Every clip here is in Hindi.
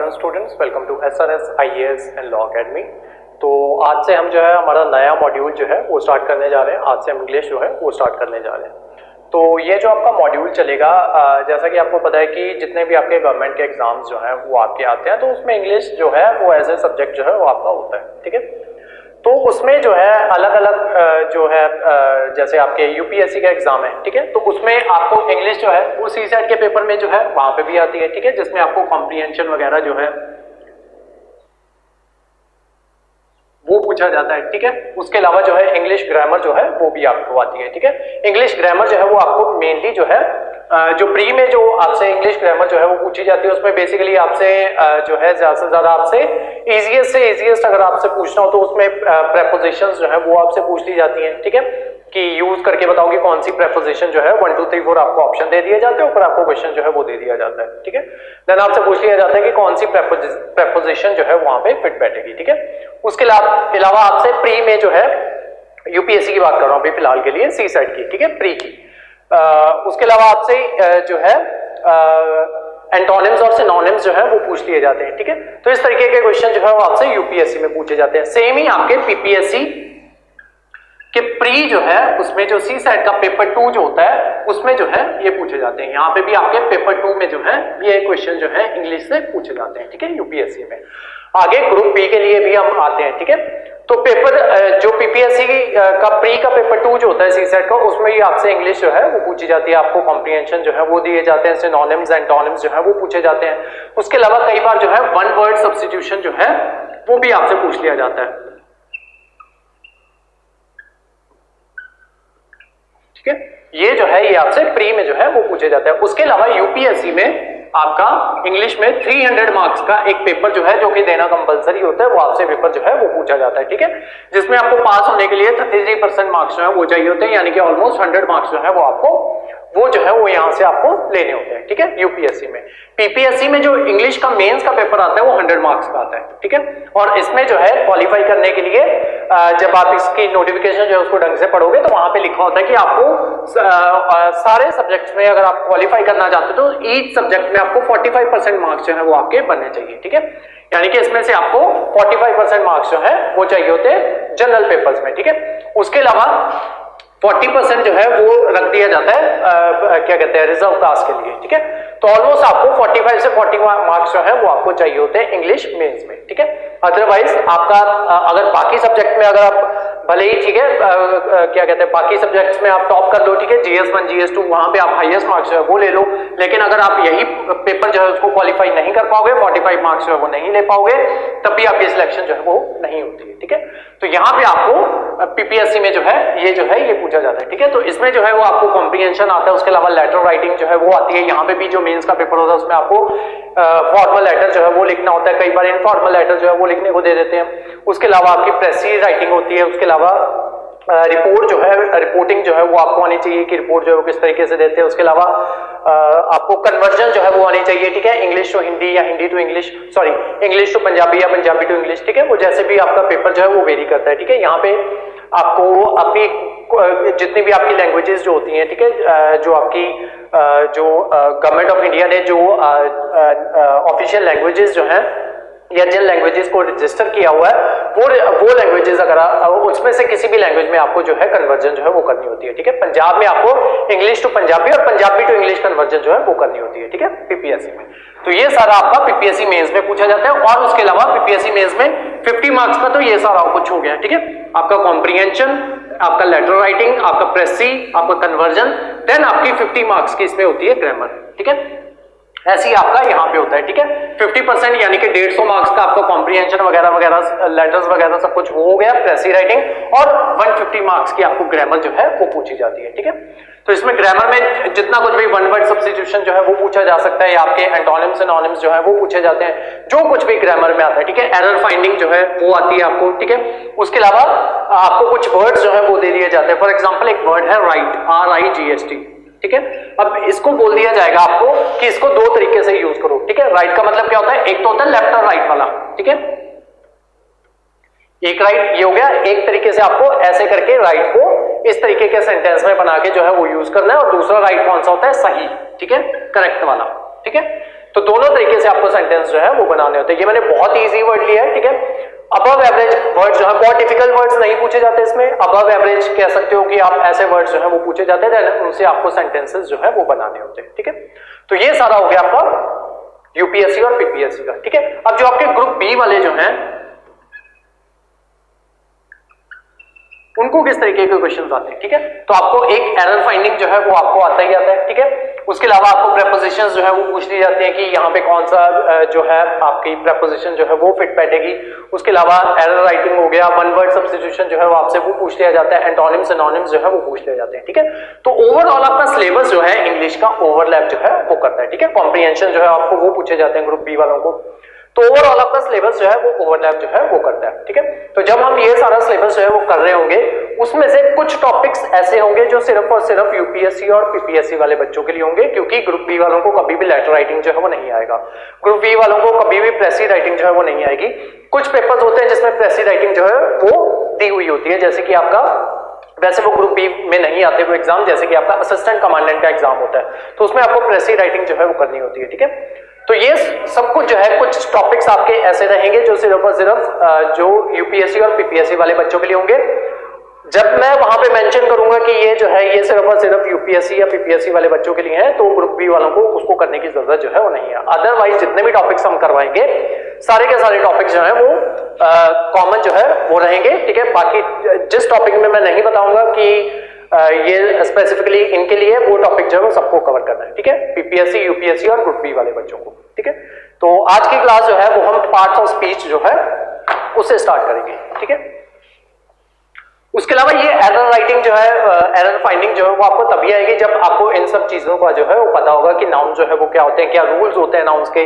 Afternoon students, welcome to SRS IAS and law academy. तो आज से हम जो है हमारा नया मॉड्यूल जो है वो स्टार्ट करने जा रहे हैं। आज से हम इंग्लिश जो है वो स्टार्ट करने जा रहे हैं। तो ये जो आपका मॉड्यूल चलेगा, जैसा कि आपको पता है कि जितने भी आपके गवर्नमेंट के एग्जाम्स जो हैं वो आपके आते हैं, तो उसमें इंग्लिश जो है वो एज ए सब्जेक्ट जो है वो आपका होता है। ठीक है, तो उसमें जो है अलग अलग जो है जैसे आपके यूपीएससी का एग्जाम है, ठीक है, तो उसमें आपको इंग्लिश जो है वो सीसेट के पेपर में जो है वहां पे भी आती है। ठीक है, जिसमें आपको कॉम्प्रिहेंशन वगैरह जो है वो पूछा जाता है। ठीक है, उसके अलावा जो है इंग्लिश ग्रामर जो है वो भी आपको आती है। ठीक है, इंग्लिश ग्रामर जो है वो आपको मेनली जो है जो प्री में जो आपसे इंग्लिश ग्रामर जो है वो पूछी जाती है, उसमें बेसिकली आपसे जो है ज्यादा से ज्यादा आपसे इजीएस्ट अगर आपसे पूछना हो तो उसमें प्रेपोजिशंस जो है वो आपसे पूछ ली जाती हैं। ठीक है, कि यूज करके बताओ कि कौन सी प्रेपोजिशन जो है 1 2 3 4 आपको ऑप्शन दे दिए जाते हैं, ऊपर आपको क्वेश्चन जो है वो दे दिया जाता है। ठीक है, देन आपसे पूछ लिया जाता है कि कौन सी प्रेपोजिशन जो है वहां पे फिट बैठेगी। ठीक है, उसके अलावा आपसे प्री में जो है यूपीएससी की बात कर रहा हूं अभी फिलहाल के लिए, सी सेट की, ठीक है, प्री की। उसके अलावा आपसे जो है एंटोनिम्स और सिनोनिम्स जो है वो पूछ लिए जाते हैं। ठीक है, तो इस तरीके के क्वेश्चन जो है वो आपसे यूपीएससी में पूछे जाते हैं। सेम ही आपके पीपीएससी कि प्री जो है उसमें जो सी सेट का पेपर 2 जो होता है उसमें जो है ये पूछे जाते हैं। यहाँ पे भी आपके पेपर 2 में जो है ये क्वेश्चन जो है इंग्लिश से पूछे जाते हैं। ठीक है, यूपीएससी में। आगे ग्रुप बी के लिए भी हम आते हैं। ठीक है, तो पेपर जो पीपीएससी का प्री का पेपर 2 जो होता है सी सेट का, उसमें ही आपसे इंग्लिश जो है वो पूछी जाती है। आपको कॉम्प्रिहेंशन जो है वो दिए जाते हैं, सिनोनिम्स एंटोनिम्स जो है वो पूछे जाते हैं। उसके अलावा कई बार जो है वन वर्ड सब्स्टिट्यूशन जो है वो भी आपसे पूछ लिया जाता है। ठीक है, ये जो है ये आपसे प्री में जो है वो पूछे जाता है। उसके अलावा यूपीएससी में आपका इंग्लिश में 300 मार्क्स का एक पेपर जो है जो कि देना कंपलसरी होता है, वो आपसे पेपर जो है वो पूछा जाता है। ठीक है, जिसमें आपको पास होने के लिए 33% मार्क्स जो है वो चाहिए होते हैं, यानी कि ऑलमोस्ट 100 मार्क्स जो है वो आपको वो जो है वो यहां से आपको लेने होते हैं। ठीक है, यूपीएससी में। पीपीएससी में जो इंग्लिश का मेंस का पेपर आता है वो 100 मार्क्स का आता है। ठीक है, और इसमें जो है क्वालिफाई करने के लिए जब आप इसकी नोटिफिकेशन जो है उसको ढंग से पढ़ोगे तो वहां पे लिखा होता है कि आपको सारे सब्जेक्ट्स में अगर आप क्वालिफाई करना चाहते हो तो ईच सब्जेक्ट में आपको 45% मार्क्स जो है वो आपके बनने चाहिए। ठीक है, यानी कि इसमें से आपको 45% मार्क्स जो है वो चाहिए होते हैं जनरल पेपर्स में। ठीक है, उसके अलावा 40% जो है वो रख दिया जाता है क्या कहते हैं रिजर्व क्लास के लिए। ठीक है, तो ऑलमोस्ट आपको 45 से 40 मार्क्स जो है वो आपको चाहिए होते हैं इंग्लिश मेंस में। ठीक है, अदरवाइज आपका अगर बाकी सब्जेक्ट में अगर आप भले ही, ठीक है, क्या कहते हैं बाकी सब्जेक्ट्स में आप टॉप कर लो, ठीक है, GS1 GS2 वहां पे आप हाईएस्ट मार्क्स जो है वो ले लो, लेकिन अगर आप यही पेपर जो है उसको क्वालिफाई नहीं कर पाओगे, 45 मार्क्स जो है वो नहीं ले पाओगे, तब भी आपकी सिलेक्शन जो है वो नहीं होती है। ठीक है, तो यहाँ पे आपको पीपीएससी में जो है ये पूछा जाता है। ठीक है, तो इसमें जो है वो आपको कॉम्प्रिहेंशन आता है, उसके अलावा लेटर राइटिंग जो है वो आती है। यहाँ पे भी जो मेंस का पेपर होता है उसमें आपको फॉर्मल लेटर जो है वो लिखना होता है, कई बार इनफॉर्मल लेटर जो है वो लिखने को दे देते हैं। उसके अलावा आपकी प्रेसी राइटिंग होती है। उसके अलावा रिपोर्ट जो है, रिपोर्टिंग जो है वो आपको आनी चाहिए कि रिपोर्ट जो है वो किस तरीके से देते हैं। उसके अलावा आपको कन्वर्जन जो है वो आनी चाहिए। ठीक है, इंग्लिश टू हिंदी या Hindi to English, sorry English to Punjabi या पंजाबी टू इंग्लिश। ठीक है, वो जैसे भी आपका पेपर जो है वो वेरी करता है। ठीक है, यहाँ पे आपको अपनी जितनी भी आपकी लैंग्वेजेस जो होती हैं, ठीक है, जो आपकी जो गवर्नमेंट ऑफ इंडिया ने जो ऑफिशियल लैंग्वेजेस जो हैं या जिन लैंग्वेजेस को रजिस्टर किया हुआ है वो लैंग्वेजेस अगर उसमें से किसी भी लैंग्वेज में आपको जो है कन्वर्जन जो है वो करनी होती है। ठीक है, पंजाब में आपको इंग्लिश टू पंजाबी और पंजाबी टू इंग्लिश कन्वर्जन जो है वो करनी होती है। ठीक है, पीपीएससी में। तो ये सारा आपका पीपीएससी मेंस में पूछा जाता है। और उसके अलावा पीपीएससी मेंस में 50 मार्क्स का तो ये सारा कुछ हो गया। ठीक है, आपका कॉम्प्रिहेंशन, आपका लेटर राइटिंग, आपका प्रेसी, आपका कन्वर्जन, देन आपकी 50 मार्क्स की इसमें होती है ग्रामर। ठीक है, ऐसी आपका यहाँ पे होता है। ठीक है, 50% यानी कि 150 मार्क्स का आपका कॉम्प्रिहेंशन वगैरह वगैरह लेटर्स वगैरह सब कुछ हो गया, प्रेसी राइटिंग, और 150 मार्क्स की आपको ग्रामर जो है वो पूछी जाती है। ठीक है, तो इसमें ग्रामर में जितना कुछ भी वन वर्ड सब्स्टिट्यूशन जो है वो पूछा जा सकता है, या आपके एंटोनिम्स एनोनिम्स जो है वो पूछे जाते हैं, जो कुछ भी ग्रामर में आता है। ठीक है, एरर फाइंडिंग जो है वो आती है आपको। ठीक है, उसके अलावा आपको कुछ वर्ड्स जो है वो दे दिए जाते हैं। फॉर एग्जाम्पल एक वर्ड है राइट, RIGHT। ठीक है, अब इसको बोल दिया जाएगा आपको कि इसको दो तरीके से यूज करो। ठीक है, राइट का मतलब क्या होता है, एक तो होता है लेफ्ट और राइट वाला। ठीक है, एक राइट ये हो गया, एक तरीके से आपको ऐसे करके राइट को इस तरीके के सेंटेंस में बना के जो है वो यूज करना है, और दूसरा राइट कौन सा होता है, सही। ठीक है, करेक्ट वाला। ठीक है, तो दोनों तरीके से आपको सेंटेंस जो है वो बनाने होते हैं। ये मैंने बहुत इजी वर्ड लिया है, ठीक है। अबव एवरेज वर्ड जो है, बहुत डिफिकल्ट वर्ड्स नहीं पूछे जाते इसमें। अबव एवरेज कह सकते हो कि आप ऐसे वर्ड्स जो है वो पूछे जाते हैं, उनसे आपको सेंटेंसेस जो है वो बनाने होते हैं, ठीक है। तो ये सारा हो गया आपका यूपीएससी और पीपीएससी का, ठीक है। अब जो आपके ग्रुप बी वाले जो हैं उनको किस तरीके के क्वेश्चंस आते हैं, ठीक है। तो आपको एक एरर फाइंडिंग जो है वो आपको आता ही आता है, ठीक है। उसके अलावा आपको प्रेपोजिशंस जो है वो पूछ ली जाती हैं कि यहाँ पे कौन सा जो है आपकी प्रेपोजिशन जो है वो फिट बैठेगी। उसके अलावा एरर राइटिंग हो गया, वन वर्ड सब्स्टिट्यूशन जो है वो आपसे वो पूछ लिया जाता है, एंटोनिम्स सिनोनिम्स जो है वो पूछ लिए जाते हैं, ठीक है। तो ओवरऑल आपका सिलेबस जो है इंग्लिश का ओवरलैप जो है वो करता है, ठीक है। कॉम्प्रिहेंशन जो है आपको वो पूछे जाते हैं ग्रुप बी वालों को। तो ओवरऑल आपका सिलेबस जो है वो ओवरलैप जो है वो करता है, ठीक है। तो जब हम ये सारा सिलेबस जो है वो कर रहे होंगे, उसमें से कुछ टॉपिक्स ऐसे होंगे जो सिर्फ और सिर्फ यूपीएससी और पीपीएससी वाले बच्चों के लिए होंगे, क्योंकि ग्रुप बी वालों को कभी भी लेटर राइटिंग जो है वो नहीं आएगा। ग्रुप बी वालों को कभी भी प्रेसी राइटिंग जो है वो नहीं आएगी। कुछ पेपर्स होते हैं जिसमें प्रेसी राइटिंग जो है वो दी हुई होती है, जैसे कि आपका, वैसे वो ग्रुप बी में नहीं आते वो एग्जाम, जैसे कि आपका असिस्टेंट कमांडेंट का एग्जाम होता है, तो उसमें आपको प्रेसी राइटिंग जो है वो करनी होती है, ठीक है। तो ये सब कुछ जो है, कुछ टॉपिक्स आपके ऐसे रहेंगे जो सिर्फ और सिर्फ जो यूपीएससी और पीपीएससी वाले बच्चों के लिए होंगे। जब मैं वहां पे मेंशन करूंगा कि ये जो है ये सिर्फ और सिर्फ यूपीएससी या पीपीएससी वाले बच्चों के लिए है, तो ग्रुप बी वालों को उसको करने की जरूरत जो है वो नहीं है। अदरवाइज जितने भी टॉपिक्स हम करवाएंगे सारे के सारे टॉपिक्स जो है वो कॉमन जो है वो रहेंगे, ठीक है। बाकी जिस टॉपिक में मैं नहीं बताऊंगा कि ये स्पेसिफिकली इनके लिए, वो टॉपिक जो है वो सबको कवर करना है, ठीक है। पीपीएससी, यूपीएससी और ग्रुप बी वाले बच्चों को, ठीक है। तो आज की क्लास जो है वो हम पार्ट्स ऑफ स्पीच जो है उससे स्टार्ट करेंगे, ठीक है। उसके अलावा ये एरर राइटिंग जो है, एरर फाइंडिंग जो है वो आपको तभी आएगी जब आपको इन सब चीजों का जो है वो पता होगा कि नाउन जो है वो क्या होते हैं, क्या रूल्स होते हैं नाउन्स के,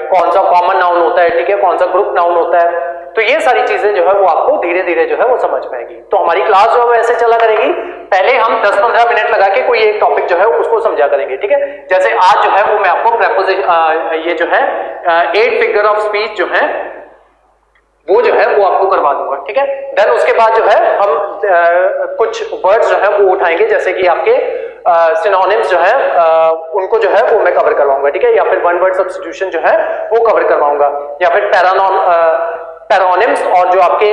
कौन सा कॉमन नाउन होता है, ठीक है, कौन सा ग्रुप नाउन होता है। तो ये सारी चीजें जो है वो आपको धीरे धीरे जो है वो समझ में आएगी। तो हमारी क्लास जो है वो ऐसे चला करेगी, पहले हम 10-15 मिनट लगा के कोई एक टॉपिक जो है उसको समझा करेंगे, ठीक है। जैसे आज जो है वो मैं आपको प्रेपोजिशन, ये जो है 8 फिगर ऑफ स्पीच जो है वो जो है वो आपको करवा दूंगा, ठीक है। देन उसके बाद जो है हम कुछ वर्ड्स जो है वो उठाएंगे, जैसे कि आपके सिनोनिम्स जो है उनको जो है वो मैं कवर करवाऊंगा, ठीक है। या फिर वन वर्ड सब्स्टिट्यूशन जो है वो कवर करवाऊंगा, या फिर पैरानिम्स और जो आपके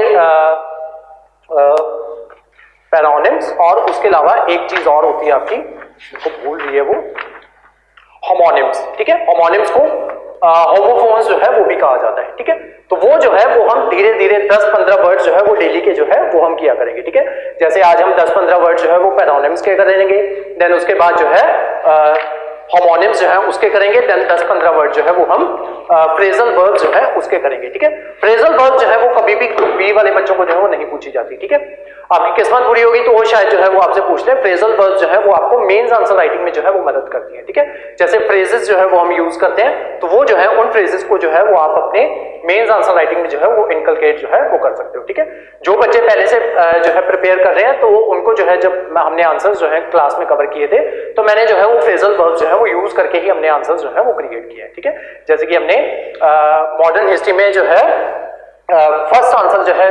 पैरानिम्स, और उसके अलावा एक चीज और होती है आपकी, उसको भूल रही है, वो होमोनिम्स, ठीक है। होमोनिम्स को होमोफोन्स जो है वो भी कहा जाता है, ठीक है। तो वो जो है वो हम धीरे धीरे 10-15 वर्ड जो है वो डेली के जो है वो हम किया करेंगे, ठीक है। जैसे आज हम 10-15 वर्ड जो है वो पैरानिम्स के करेंगे, देन उसके बाद जो है होमोनिम्स जो है उसके करेंगे, देन 10-15 वर्ड जो है वो हम फ्रेजल वर्ब जो है उसके करेंगे, ठीक है। फ्रेजल वर्ब जो है वो कभी भी ग्रुप बी वाले बच्चों को जो है वो नहीं पूछी जाती, ठीक है। आपकी किस्मत बुरी होगी तो वो शायद जो है वो आपसे पूछ ले। फ्रेजल वर्ब जो है वो आपको मेंस आंसर राइटिंग में जो है वो मदद करती है, ठीक है। जैसे फ्रेजेस जो है वो हम यूज करते हैं, तो वो जो है उन फ्रेजेस को जो है वो आप अपने मेंस आंसर राइटिंग में जो है वो इनकलकेट जो है वो कर सकते हो, ठीक है। जो बच्चे पहले से जो है प्रिपेयर कर रहे हैं, तो उनको जो है जब हमने आंसर्स जो है क्लास में कवर किए थे, तो मैंने जो है वो फ्रेजल वर्ब जो है वो यूज करके ही हमने आंसर्स जो है वो क्रिएट किए हैं, ठीक है। जैसे कि हमने मॉडर्न हिस्ट्री में जो है फर्स्ट आंसर जो है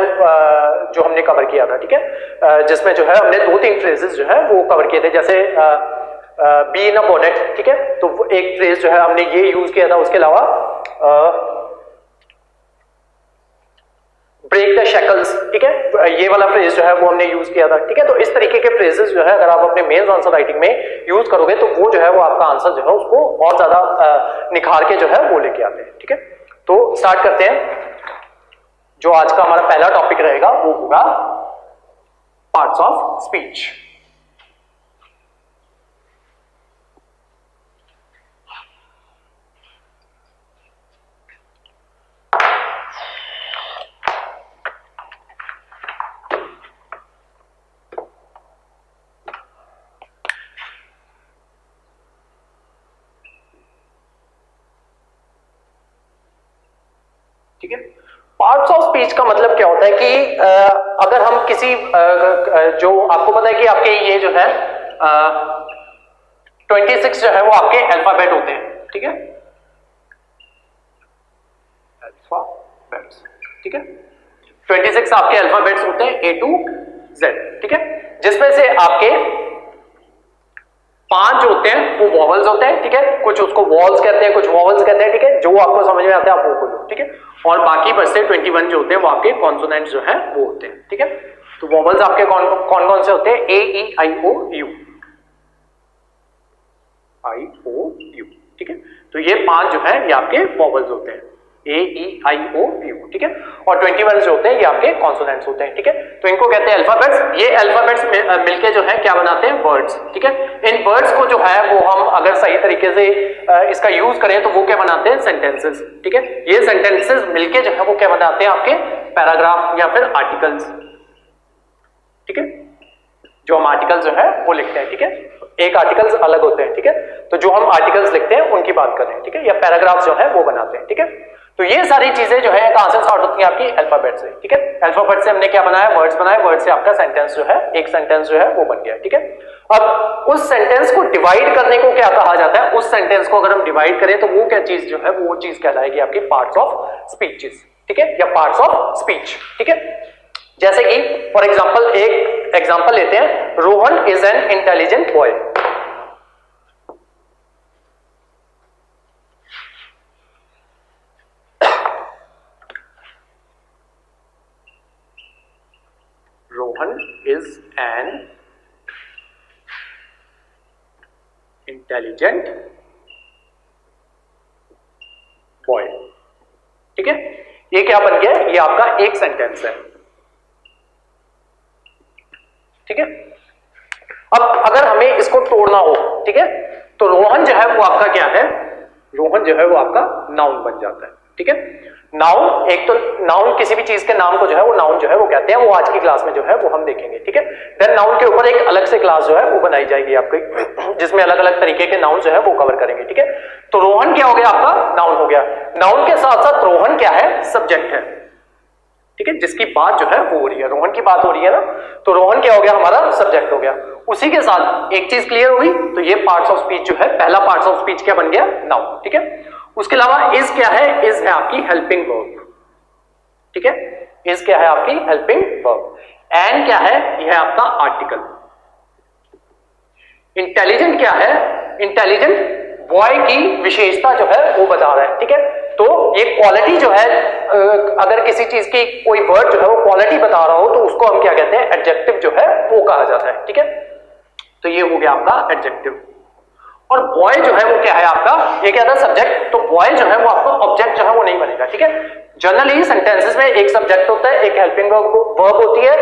जो हमने कवर किया था, ठीक है, जिसमें जो है हमने 2-3 फ्रेजेस जो है वो कवर किए थे, जैसे बी इन अ बोनेट, ठीक है। तो एक फ्रेज जो है हमने ये यूज किया था। उसके अलावा ब्रेक द शैकल्स, ठीक है, ये वाला फ्रेज जो है वो हमने यूज किया था, ठीक है। तो इस तरीके के फ्रेजेस जो है अगर आप अपने मेंस आंसर राइटिंग में यूज करोगे तो वो जो है वो आपका आंसर जो है उसको और ज्यादा निखार के जो है वो लेके आते हैं, ठीक है। तो स्टार्ट करते हैं। जो आज का हमारा पहला टॉपिक रहेगा वो होगा पार्ट्स ऑफ स्पीच। ठीक है, पार्ट्स ऑफ स्पीच का मतलब क्या होता है कि अगर हम किसी जो आपको पता है कि आपके ये जो है 26 जो है वो आपके अल्फाबेट होते हैं, ठीक है, अल्फाबेट्स, ठीक है। 26 आपके अल्फाबेट्स होते हैं A to Z, ठीक है, जिसमें से आपके 5 जो होते हैं वो वॉवल्स होते हैं, ठीक है, कुछ उसको वॉल्स कहते हैं, कुछ वॉवल्स कहते हैं, ठीक है, जो आपको समझ में आता है आप वो बोलो, ठीक है, और बाकी बचते 21 जो होते हैं वो आपके कॉन्सोनेंट्स जो है वो होते हैं, ठीक है। तो वॉवल्स आपके कौन कौन से होते हैं? ए ई आई ओ यू, आई ओ यू, ठीक है। तो ये 5 जो है ये आपके वॉवल्स होते हैं, ए ई आई ओ यू, ठीक है, और 21 जो होते हैं ये आपके कॉन्सोनेंट्स होते हैं, ठीक है। तो इनको कहते हैं अल्फाबेट्स। ये अल्फाबेट्स मिलके जो है क्या बनाते हैं? वर्ड्स, ठीक है। इन वर्ड्स को जो है वो हम अगर सही तरीके से इसका यूज करें तो वो क्या बनाते हैं? सेंटेंसेस, ठीक है। ये सेंटेंसेस मिलके जो है वो क्या बनाते हैं? आपके पैराग्राफ या फिर आर्टिकल्स, ठीक है, जो हम आर्टिकल्स जो है वो लिखते हैं, ठीक है। एक आर्टिकल्स अलग होते हैं, ठीक है, तो जो हम आर्टिकल्स लिखते हैं उनकी बात कर रहे हैं, ठीक है, या पैराग्राफ्स जो है वो बनाते हैं, ठीक है। तो ये सारी चीजें जो है कहां से स्टार्ट होती हैं? आपकी अल्फाबेट से, ठीक है। अल्फाबेट से हमने क्या बनाया? वर्ड्स बनाए, वर्ड से आपका सेंटेंस जो है, एक सेंटेंस जो है वो बन गया, ठीक है। अब उस सेंटेंस को डिवाइड करने को क्या कहा जाता है? उस सेंटेंस को अगर हम डिवाइड करें तो वो क्या चीज जो है वो चीज कहलाएगी आपकी पार्ट्स ऑफ स्पीचेस, ठीक है, या पार्ट्स ऑफ स्पीच, ठीक है। जैसे कि फॉर एग्जांपल एक एग्जांपल लेते हैं, Rohan is an intelligent boy. Rohan is an intelligent boy, ठीक है। ये क्या बन गया? ये आपका एक सेंटेंस है, ठीक है। अब अगर हमें इसको तोड़ना हो, ठीक है, तो रोहन जो है वो आपका क्या है? रोहन जो है वो आपका नाउन बन जाता है, ठीक है। नाउन, एक तो नाउन किसी भी चीज के नाम को जो है वो नाउन जो है वो कहते हैं, वो आज की क्लास में जो है वो हम देखेंगे, ठीक है। देन नाउन के ऊपर एक अलग से क्लास जो है वो बनाई जाएगी आपकी, जिसमें अलग अलग तरीके के नाउन जो है वो कवर करेंगे, ठीक है। तो रोहन क्या हो गया? आपका नाउन हो गया। नाउन के साथ साथ रोहन क्या है? सब्जेक्ट है, ठीक है, जिसकी बात जो है वो हो रही है, रोहन की बात हो रही है ना, तो रोहन क्या हो गया? हमारा सब्जेक्ट हो गया। उसी के साथ एक चीज क्लियर हुई, तो ये पार्ट्स ऑफ स्पीच जो है, पहला पार्ट्स ऑफ स्पीच क्या बन गया? नाउन, ठीक है। उसके अलावा इज क्या है? इज है आपकी हेल्पिंग वर्ब, ठीक है, इज क्या है? आपकी हेल्पिंग वर्ब। एंड क्या है? यह है आपका आर्टिकल। इंटेलिजेंट क्या है? इंटेलिजेंट बॉय की विशेषता जो है वो बता रहा है, ठीक है। तो ये क्वालिटी जो है, अगर किसी चीज की कोई वर्ड जो है वो क्वालिटी बता रहा हो तो उसको हम क्या कहते हैं? एडजेक्टिव जो है वो कहा जाता है, ठीक है। तो ये हो गया आपका एडजेक्टिव। और बॉय जो है वो क्या है आपका? ये क्या था? सब्जेक्ट। तो बॉय जो है वो आपका ऑब्जेक्ट जो है वो नहीं बनेगा, ठीक है। जनरली सेंटेंसेस में एक सब्जेक्ट होता है, एक हेल्पिंग वर्ब होती है,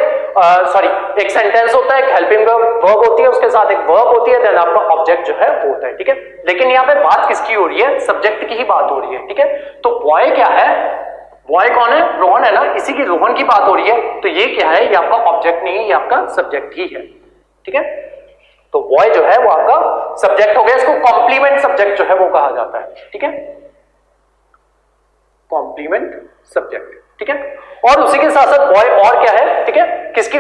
सॉरी, एक सेंटेंस होता है, एक हेल्पिंग वर्ब होती है, उसके साथ एक वर्ब होती है, देन आपका ऑब्जेक्ट जो है वो होता है, ठीक है। लेकिन यहाँ पे बात किसकी हो रही है? सब्जेक्ट की ही बात हो रही है, ठीक है। तो बॉय क्या है? बॉय कौन है? रोहन है ना, इसी की रोहन की बात हो रही है, तो ये क्या है? ये आपका ऑब्जेक्ट नहीं है, ये आपका सब्जेक्ट ही है, ठीक है। तो बॉय जो है वो आपका सब्जेक्ट हो गया, इसको कॉम्प्लीमेंट सब्जेक्ट जो है वो कहा जाता है, ठीक है, कॉम्प्लीमेंट सब्जेक्ट, ठीक है। और उसी के साथ साथ बॉय और क्या है? ठीक है, किसकी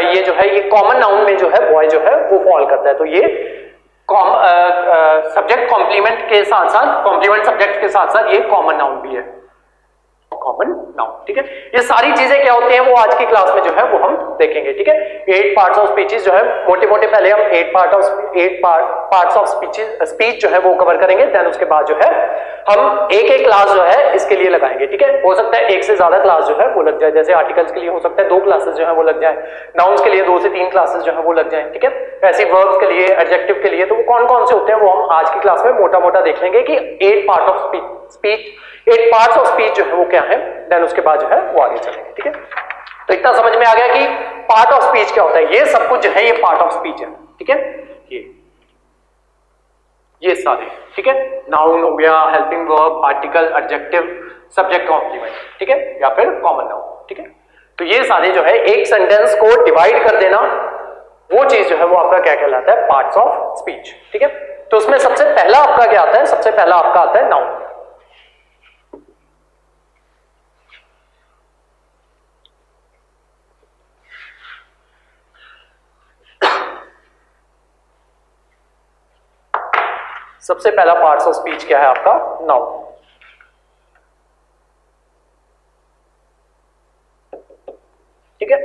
ये जो है ये कॉमन नाउन में जो है बॉय जो है वो फॉल करता है, तो ये सब्जेक्ट कॉम्प्लीमेंट के साथ साथ, कॉम्प्लीमेंट सब्जेक्ट के साथ साथ ये कॉमन नाउन भी है, कॉमन नाउन, ठीक है। ये सारी चीजें क्या होती हैं वो आज की क्लास में जो है वो हम देखेंगे, ठीक है। 8 पार्ट्स ऑफ स्पीचेस जो है मोटे मोटे पहले हम 8 पार्ट्स ऑफ स्पीच जो है वो कवर करेंगे, देन उसके बाद जो है हम एक क्लास जो है इसके लिए लगाएंगे, ठीक है। हो सकता है एक से ज्यादा क्लास जो है वो लग जाए, जैसे आर्टिकल्स के लिए हो सकता है 2 क्लासेस जो है वो लग जाए, नाउन्स के लिए 2 से 3 क्लासेस जो है वो लग जाए, ठीक है। ऐसे वर्ब्स के लिए, एडजेक्टिव के लिए, तो वो कौन कौन से होते हैं वो हम आज की क्लास में मोटा मोटा देख लेंगे कि 8 part of speech, 8 parts of speech जो है वो क्या है, देन उसके बाद जो है वो आगे चलेंगे, ठीक है। तो इतना समझ में आ गया कि पार्ट ऑफ स्पीच क्या होता है, ये सब कुछ जो है ये पार्ट ऑफ स्पीच है, ठीक है। ये सारे, ठीक है, नाउन हो गया, helping verb, article, adjective, subject, complement, ठीक है, या फिर कॉमन नाउन, ठीक है। तो ये सारे जो है एक सेंटेंस को डिवाइड कर देना, वो चीज जो है वो आपका क्या कहलाता है? पार्ट्स ऑफ स्पीच, ठीक है। तो उसमें सबसे पहला आपका क्या आता है? सबसे पहला आपका आता है नाउन। सबसे पहला पार्ट्स ऑफ स्पीच क्या है आपका? नाउन, ठीक है।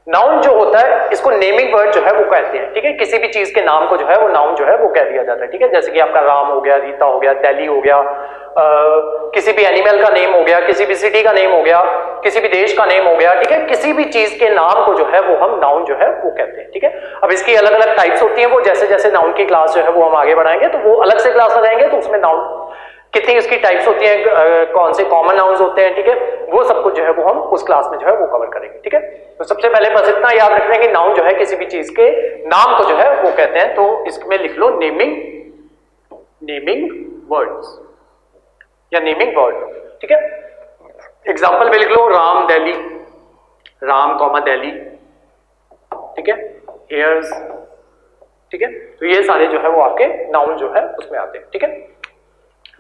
नाउन जो होता है इसको नेमिंग वर्ड जो है वो कहते हैं, ठीक है। किसी भी चीज के नाम को जो है वो नाउन जो है वो कह दिया जाता है, ठीक है। जैसे कि आपका राम हो गया, रीता हो गया, दिल्ली हो गया, किसी भी एनिमल का नेम हो गया, किसी भी सिटी का नेम हो गया, किसी भी देश का नेम हो गया, ठीक है। किसी भी चीज के नाम को जो है वो हम नाउन जो है वो कहते हैं, ठीक है। अब इसकी अलग अलग टाइप्स होती हैं, वो जैसे जैसे नाउन की क्लास जो है वो हम आगे बढ़ाएंगे तो वो अलग से क्लास लगाएंगे तो उसमें नाउन कितनी उसकी टाइप्स होती हैं, कौन से कॉमन नाउन्स होते हैं, ठीक है, वो सब कुछ जो है वो हम उस क्लास में जो है वो कवर करेंगे, ठीक है। तो सबसे पहले बस इतना याद रखना है कि नाउन जो है किसी भी चीज के नाम को जो है वो कहते हैं, तो इसमें लिख लो नेमिंग वर्ड्स या नेमिंग वर्ड, ठीक है। एग्जांपल में लिख लो राम दिल्ली, राम कॉमा दिल्ली, ठीक है, हेयर्स, ठीक है। तो ये सारे जो है वो आपके नाउन जो है उसमें आते हैं, ठीक है।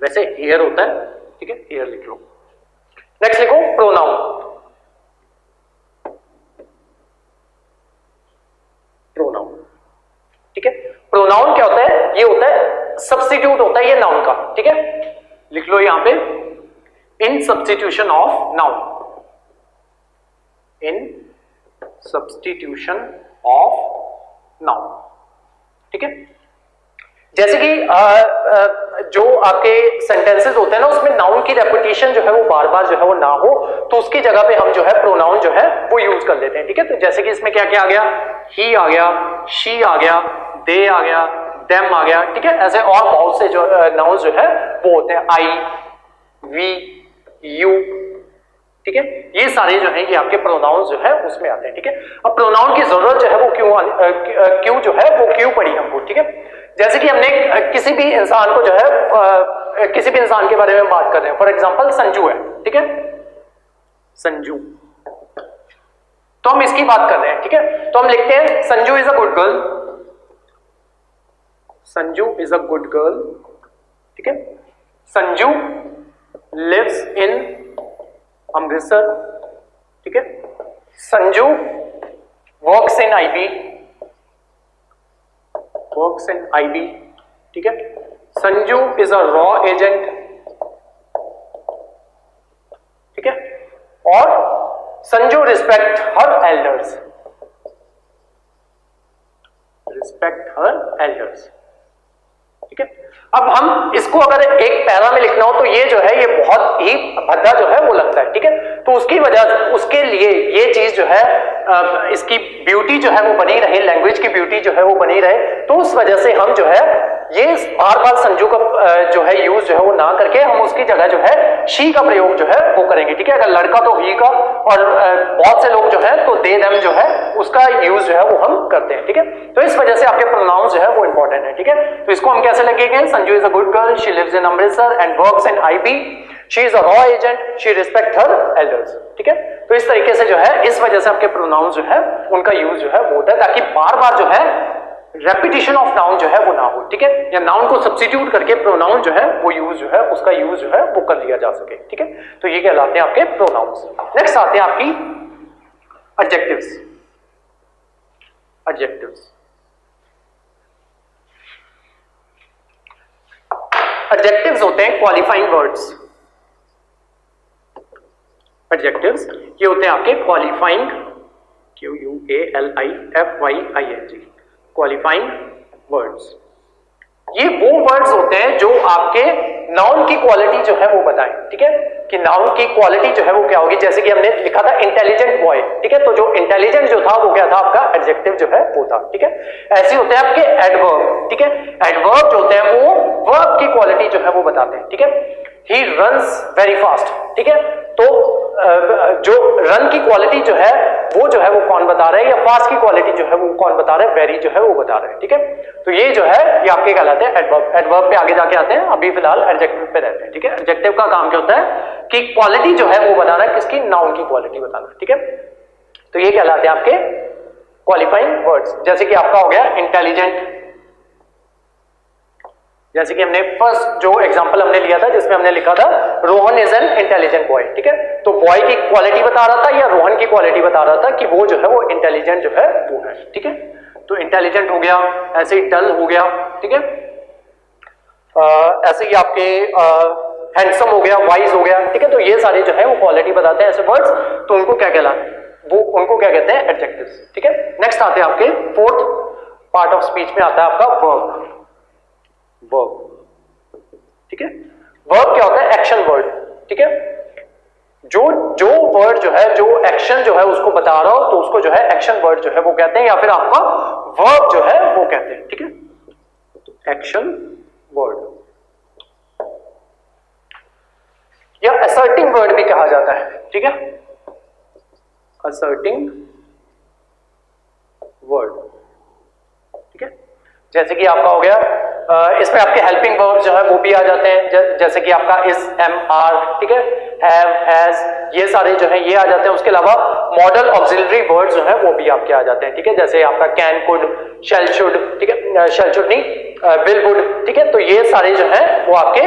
वैसे हेयर होता है, ठीक है, हेयर लिख लो। नेक्स्ट लिखो प्रोनाउन। प्रोनाउन, ठीक है। प्रोनाउन क्या होता है? ये होता है सब्स्टिट्यूट होता है ये नाउन का, ठीक है। लिख लो यहां पे in substitution of noun, in substitution of noun, ठीक है। जैसे कि जो आपके सेंटेंसेस होते हैं ना उसमें नाउन की रेपिटेशन जो है वो बार बार जो है वो ना हो, तो उसकी जगह पे हम जो है प्रोनाउन जो है वो यूज कर लेते हैं, ठीक है। तो जैसे कि इसमें क्या क्या आ गया, ही आ गया, शी आ गया, दे आ गया, देम आ गया, ठीक है। ऐसे और बहुत से जो नाउन जो है वो होते हैं, आई, वी, यू, ठीक है। ये सारे जो है ये आपके प्रोनाउन जो है उसमें आते हैं, ठीक है। अब प्रोनाउन की जरूरत जो है वो क्यों जो है वो क्यों पड़ी हमको, ठीक है। जैसे कि हमने किसी भी इंसान को जो है किसी भी इंसान के बारे में बात कर रहे हैं, फॉर एग्जांपल संजू है, ठीक है, संजू, तो हम इसकी बात कर रहे हैं, ठीक है। तो हम लिखते हैं Sanju is a good girl, Sanju is a good girl, ठीक है। संजू लिव्स इन अमृतसर, ठीक है। Sanju works in IB, works in IB, ठीक है। संजू इज अ रॉ एजेंट, ठीक है। और Sanju respect her elders, respect her elders, ठीक है। अब हम इसको अगर एक पैरा में लिखना हो तो ये जो है ये बहुत ही भद्दा जो है वो लगता है, ठीक है। तो उसकी वजह उसके लिए ये चीज जो है इसकी ब्यूटी जो है वो बनी रहे, लैंग्वेज की ब्यूटी जो है वो बनी रहे, तो उस वजह से हम जो है ये बार बार संजू का जो है यूज जो है वो ना करके हम उसकी जगह जो है शी का प्रयोग जो है वो करेंगे, ठीक है। अगर लड़का तो ही का, और बहुत से लोग जो है तो दे देम जो है उसका यूज जो है वो हम करते हैं, ठीक है। तो इस वजह से आपके प्रोनाउंस जो है वो इंपॉर्टेंट है, ठीक है। तो इसको हम कैसे लगेंगे, Sanju is a good girl, she lives in Amritsar and works in IB, she is a रॉ agent, she respect her elders, ठीक है। तो इस तरीके से जो है इस वजह से आपके प्रोनाउंस जो है उनका यूज जो है वो होता है, ताकि बार बार जो है रेपिटेशन ऑफ नाउन जो है वो ना हो, ठीक है। या नाउन को सब्स्टिट्यूट करके प्रोनाउन जो है वो यूज जो है उसका यूज जो है वो कर लिया जा सके, ठीक है। तो ये कहलाते हैं आपके प्रोनाउंस। नेक्स्ट आते हैं आपकी एडजेक्टिव्स। एडजेक्टिव्स, एडजेक्टिव्स होते हैं क्वालिफाइंग वर्ड्स। एडजेक्टिव्स ये होते हैं आपके क्वालिफाइंग, QUALIFYING, क्वालिफाइंग वर्ड्स। ये वो वर्ड्स होते हैं जो आपके नाउन की क्वालिटी जो है वो बताएं, ठीक है, कि नाउन की क्वालिटी जो है वो क्या होगी। जैसे कि हमने लिखा था इंटेलिजेंट बॉय, ठीक है, तो जो इंटेलिजेंट जो था वो क्या था आपका एडजेक्टिव जो है वो था, ठीक है। ऐसे होते हैं आपके एडवर्ब, ठीक है। एडवर्ब जो होते हैं वो वर्ब की क्वालिटी जो है वो बताते हैं, ठीक है। ही रन्स वेरी फास्ट, ठीक है, तो जो रन की क्वालिटी जो है वो कौन बता रहा है, या फास्ट की क्वालिटी जो है वो कौन बता रहा है, वेरी जो है वो बता रहा है, ठीक है। तो ये जो है ये आपके कहलाते हैं एडवर्ब। एडवर्ब पे आगे जाके आते हैं, अभी फिलहाल एडजेक्टिव पे रहते हैं, ठीक है। एडजेक्टिव का काम क्या होता है कि क्वालिटी जो है वो बताना है, किसकी, नाउन की क्वालिटी बताना, ठीक है। तो ये कहलाते हैं आपके क्वालिफाइंग वर्ड्स। जैसे कि आपका हो गया इंटेलिजेंट, जैसे कि हमने फर्स्ट जो एग्जांपल हमने लिया था जिसमें हमने लिखा था Rohan is an intelligent boy, ठीक है। तो बॉय की क्वालिटी बता रहा था या रोहन की क्वालिटी बता रहा था कि वो जो है वो इंटेलिजेंट जो है वो है, ठीक है। तो इंटेलिजेंट हो गया, ऐसे ही डल हो गया, ठीक है। ऐसे ही आपके हैंडसम हो गया, वाइज हो गया, ठीक है। तो ये सारे जो है वो क्वालिटी बताते हैं ऐसे वर्ड्स, तो उनको क्या कहलाते हैं, वो उनको क्या कहते हैं, एडजेक्टिव्स। ठीक है, नेक्स्ट आते हैं आपके फोर्थ पार्ट ऑफ स्पीच में आता है आपका वर्ब। वर्ब, ठीक है, वर्ब क्या होता है, एक्शन वर्ड। ठीक है, जो वर्ड जो है, जो एक्शन जो है उसको बता रहा हो तो उसको जो है एक्शन वर्ड जो है वो कहते हैं, या फिर आपका वर्ब जो है वो कहते हैं। ठीक है, एक्शन वर्ड या असर्टिंग वर्ड भी कहा जाता है। ठीक है, असर्टिंग वर्ड। ठीक है, जैसे कि आपका हो गया, इसमें आपके हेल्पिंग वर्ब्स जो है वो भी आ जाते हैं, जैसे कि आपका इज, एम, आर, ठीक है, हैव, हैज, ये सारे जो है ये आ जाते हैं। उसके अलावा मॉडल ऑक्सिलरी वर्ड्स जो है वो भी आपके आ जाते हैं। ठीक है, जैसे आपका कैन, कुड, शैल, शुड, ठीक है, शैल, शुड नहीं, विल, वुड। ठीक है, तो ये सारे जो है वो आपके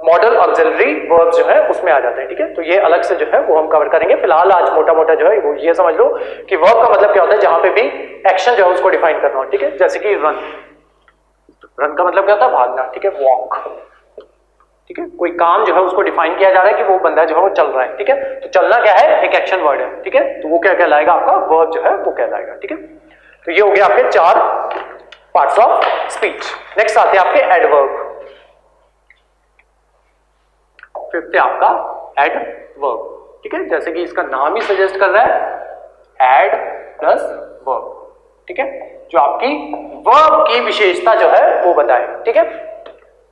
मॉडल ऑक्सिलरी वर्ब्स जो है उसमें आ जाते हैं। ठीक है, तो ये अलग से जो है वो हम कवर करेंगे। फिलहाल आज मोटा मोटा जो है वो ये समझ लो कि वर्ब का मतलब क्या होता है, जहां पे भी एक्शन जो है उसको डिफाइन करना हो। ठीक है, जैसे कि रन, रन का मतलब क्या होता है, भागना। ठीक है, वॉक। ठीक है, कोई काम जो है उसको डिफाइन किया जा रहा है कि वो बंदा जो है वो चल रहा है। ठीक है, तो चलना क्या है, एक एक्शन वर्ड है। ठीक है, तो वो क्या कहलाएगा, आपका वर्ब जो है वो कहलाएगा। ठीक है, तो ये हो गया आपके 4 पार्ट्स ऑफ स्पीच। नेक्स्ट आते हैं आपके एडवर्ब। फिफ्थ है आपका एडवर्ब। ठीक है, जैसे कि इसका नाम ही सजेस्ट कर रहा है, एड प्लस वर्ब। ठीक है, जो आपकी वर्ब की विशेषता जो है वो बताए। ठीक है,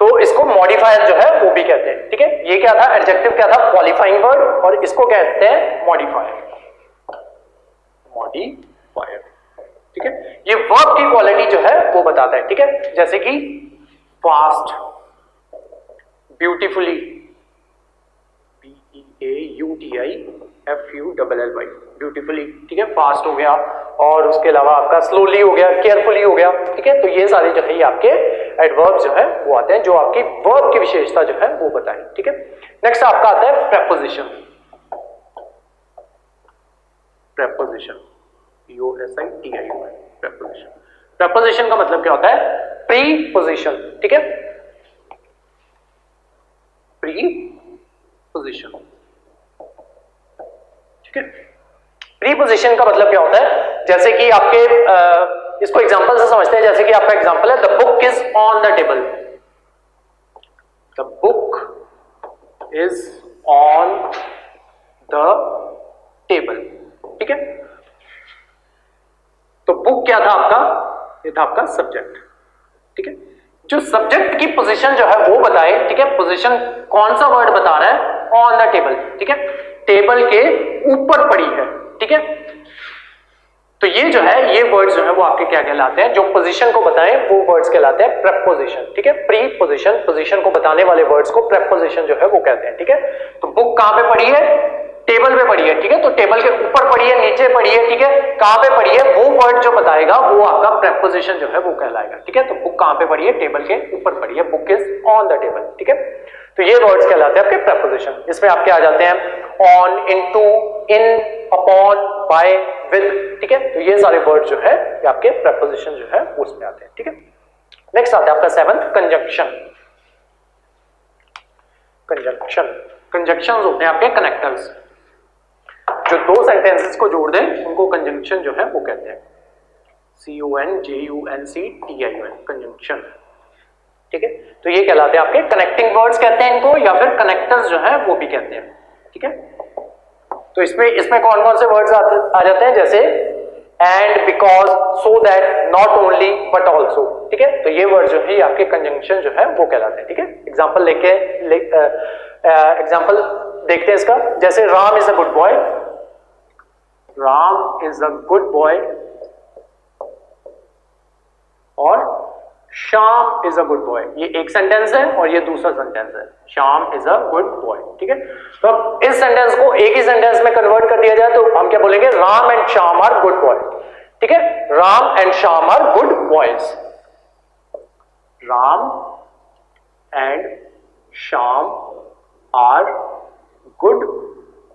तो इसको मॉडिफायर जो है वो भी कहते हैं। ठीक है, ये क्या था, एडजेक्टिव क्या था, क्वालिफाइंग वर्ड, और इसको कहते हैं मॉडिफायर। मॉडिफायर, ठीक है, ये वर्ब की क्वालिटी जो है वो बताता है। ठीक है, जैसे कि फास्ट, ब्यूटीफुली, BEAUTIFULLY, ब्यूटीफुली। ठीक है, फास्ट हो गया, और उसके अलावा आपका स्लोली हो गया, केयरफुली हो गया। ठीक है, तो ये सारे जो है ये आपके एडवर्ब जो है वो आते हैं, जो आपकी वर्ब की विशेषता जो है वो बताएं। ठीक है, नेक्स्ट आपका आता है preposition. Preposition, POSITION, preposition. Preposition का मतलब क्या होता है, प्रीपोजिशन। ठीक है, प्रीपोजिशन। ठीक है, प्रीपोजिशन का मतलब क्या होता है, जैसे कि आपके इसको एग्जांपल से समझते हैं। जैसे कि आपका एग्जांपल है, the book is on the table. The book is on the table. ठीक है, तो बुक क्या था आपका, ये था आपका सब्जेक्ट। ठीक है, जो सब्जेक्ट की पोजीशन जो है वो बताए। ठीक है, पोजीशन कौन सा वर्ड बता रहा है, ऑन द टेबल। ठीक है, टेबल के ऊपर पड़ी है। ठीक है, तो ये जो है ये वर्ड्स जो है वो आपके क्या कहलाते हैं, जो पोजीशन को बताएं वो वर्ड्स कहलाते हैं प्रेपोजिशन। ठीक है, प्रीपोजिशन, पोजीशन को बताने वाले वर्ड्स को प्रेपोजिशन जो है वो कहते हैं। ठीक है, तो बुक कहां पे पड़ी है, टेबल पे पड़ी है। ठीक है, तो टेबल के ऊपर पड़ी है, नीचे पड़ी है। ठीक है, कहां पे पड़ी है, वो वर्ड जो बताएगा वो आपका प्रेपोजिशन जो है वो कहलाएगा। ठीक है, तो बुक कहां पे पड़ी है, टेबल के ऊपर पड़ी है, book is on the table. ठीक है, तो ये वर्ड्स कहलाते हैं आपके प्रेपोजिशन। इसमें आपके आ जाते हैं on, into, in, upon, by, with. ठीक है, तो ये सारे वर्ड जो है ये आपके प्रेपोजिशन जो है उसमें आते हैं। ठीक है, नेक्स्ट आता है आपका 7th, कंजंक्शन। कंजंक्शन, कंजंक्शंस होते हैं आपके कनेक्टर्स, जो दो सेंटेंसेस को जोड़ दें उनको कंजंक्शन जो है वो कहते हैं। CONJUNCTION, conjunction. ठीक है, तो ये कहलाते हैं आपके कनेक्टिंग वर्ड्स कहते हैं इनको, या फिर कनेक्टर्स जो है वो भी कहते हैं। ठीक है, तो इसमें कौन कौन से वर्ड्स आ जाते हैं, जैसे and, because, so that, not only but also. ठीक है, तो ये वर्ड जो है आपके कंजंक्शन जो है वो कहलाते हैं। ठीक है, एग्जाम्पल एग्जाम्पल देखते हैं इसका। जैसे Ram is a good boy, Ram is a good boy, और Shyam is a good boy. ये एक सेंटेंस है और ये दूसरा सेंटेंस है, Shyam is a good boy. ठीक है, तो अब इस सेंटेंस को एक ही सेंटेंस में कन्वर्ट कर दिया जाए तो हम क्या बोलेंगे, Ram and Shyam are good boy. ठीक है, Ram and Shyam are good boys. Ram and Shyam are good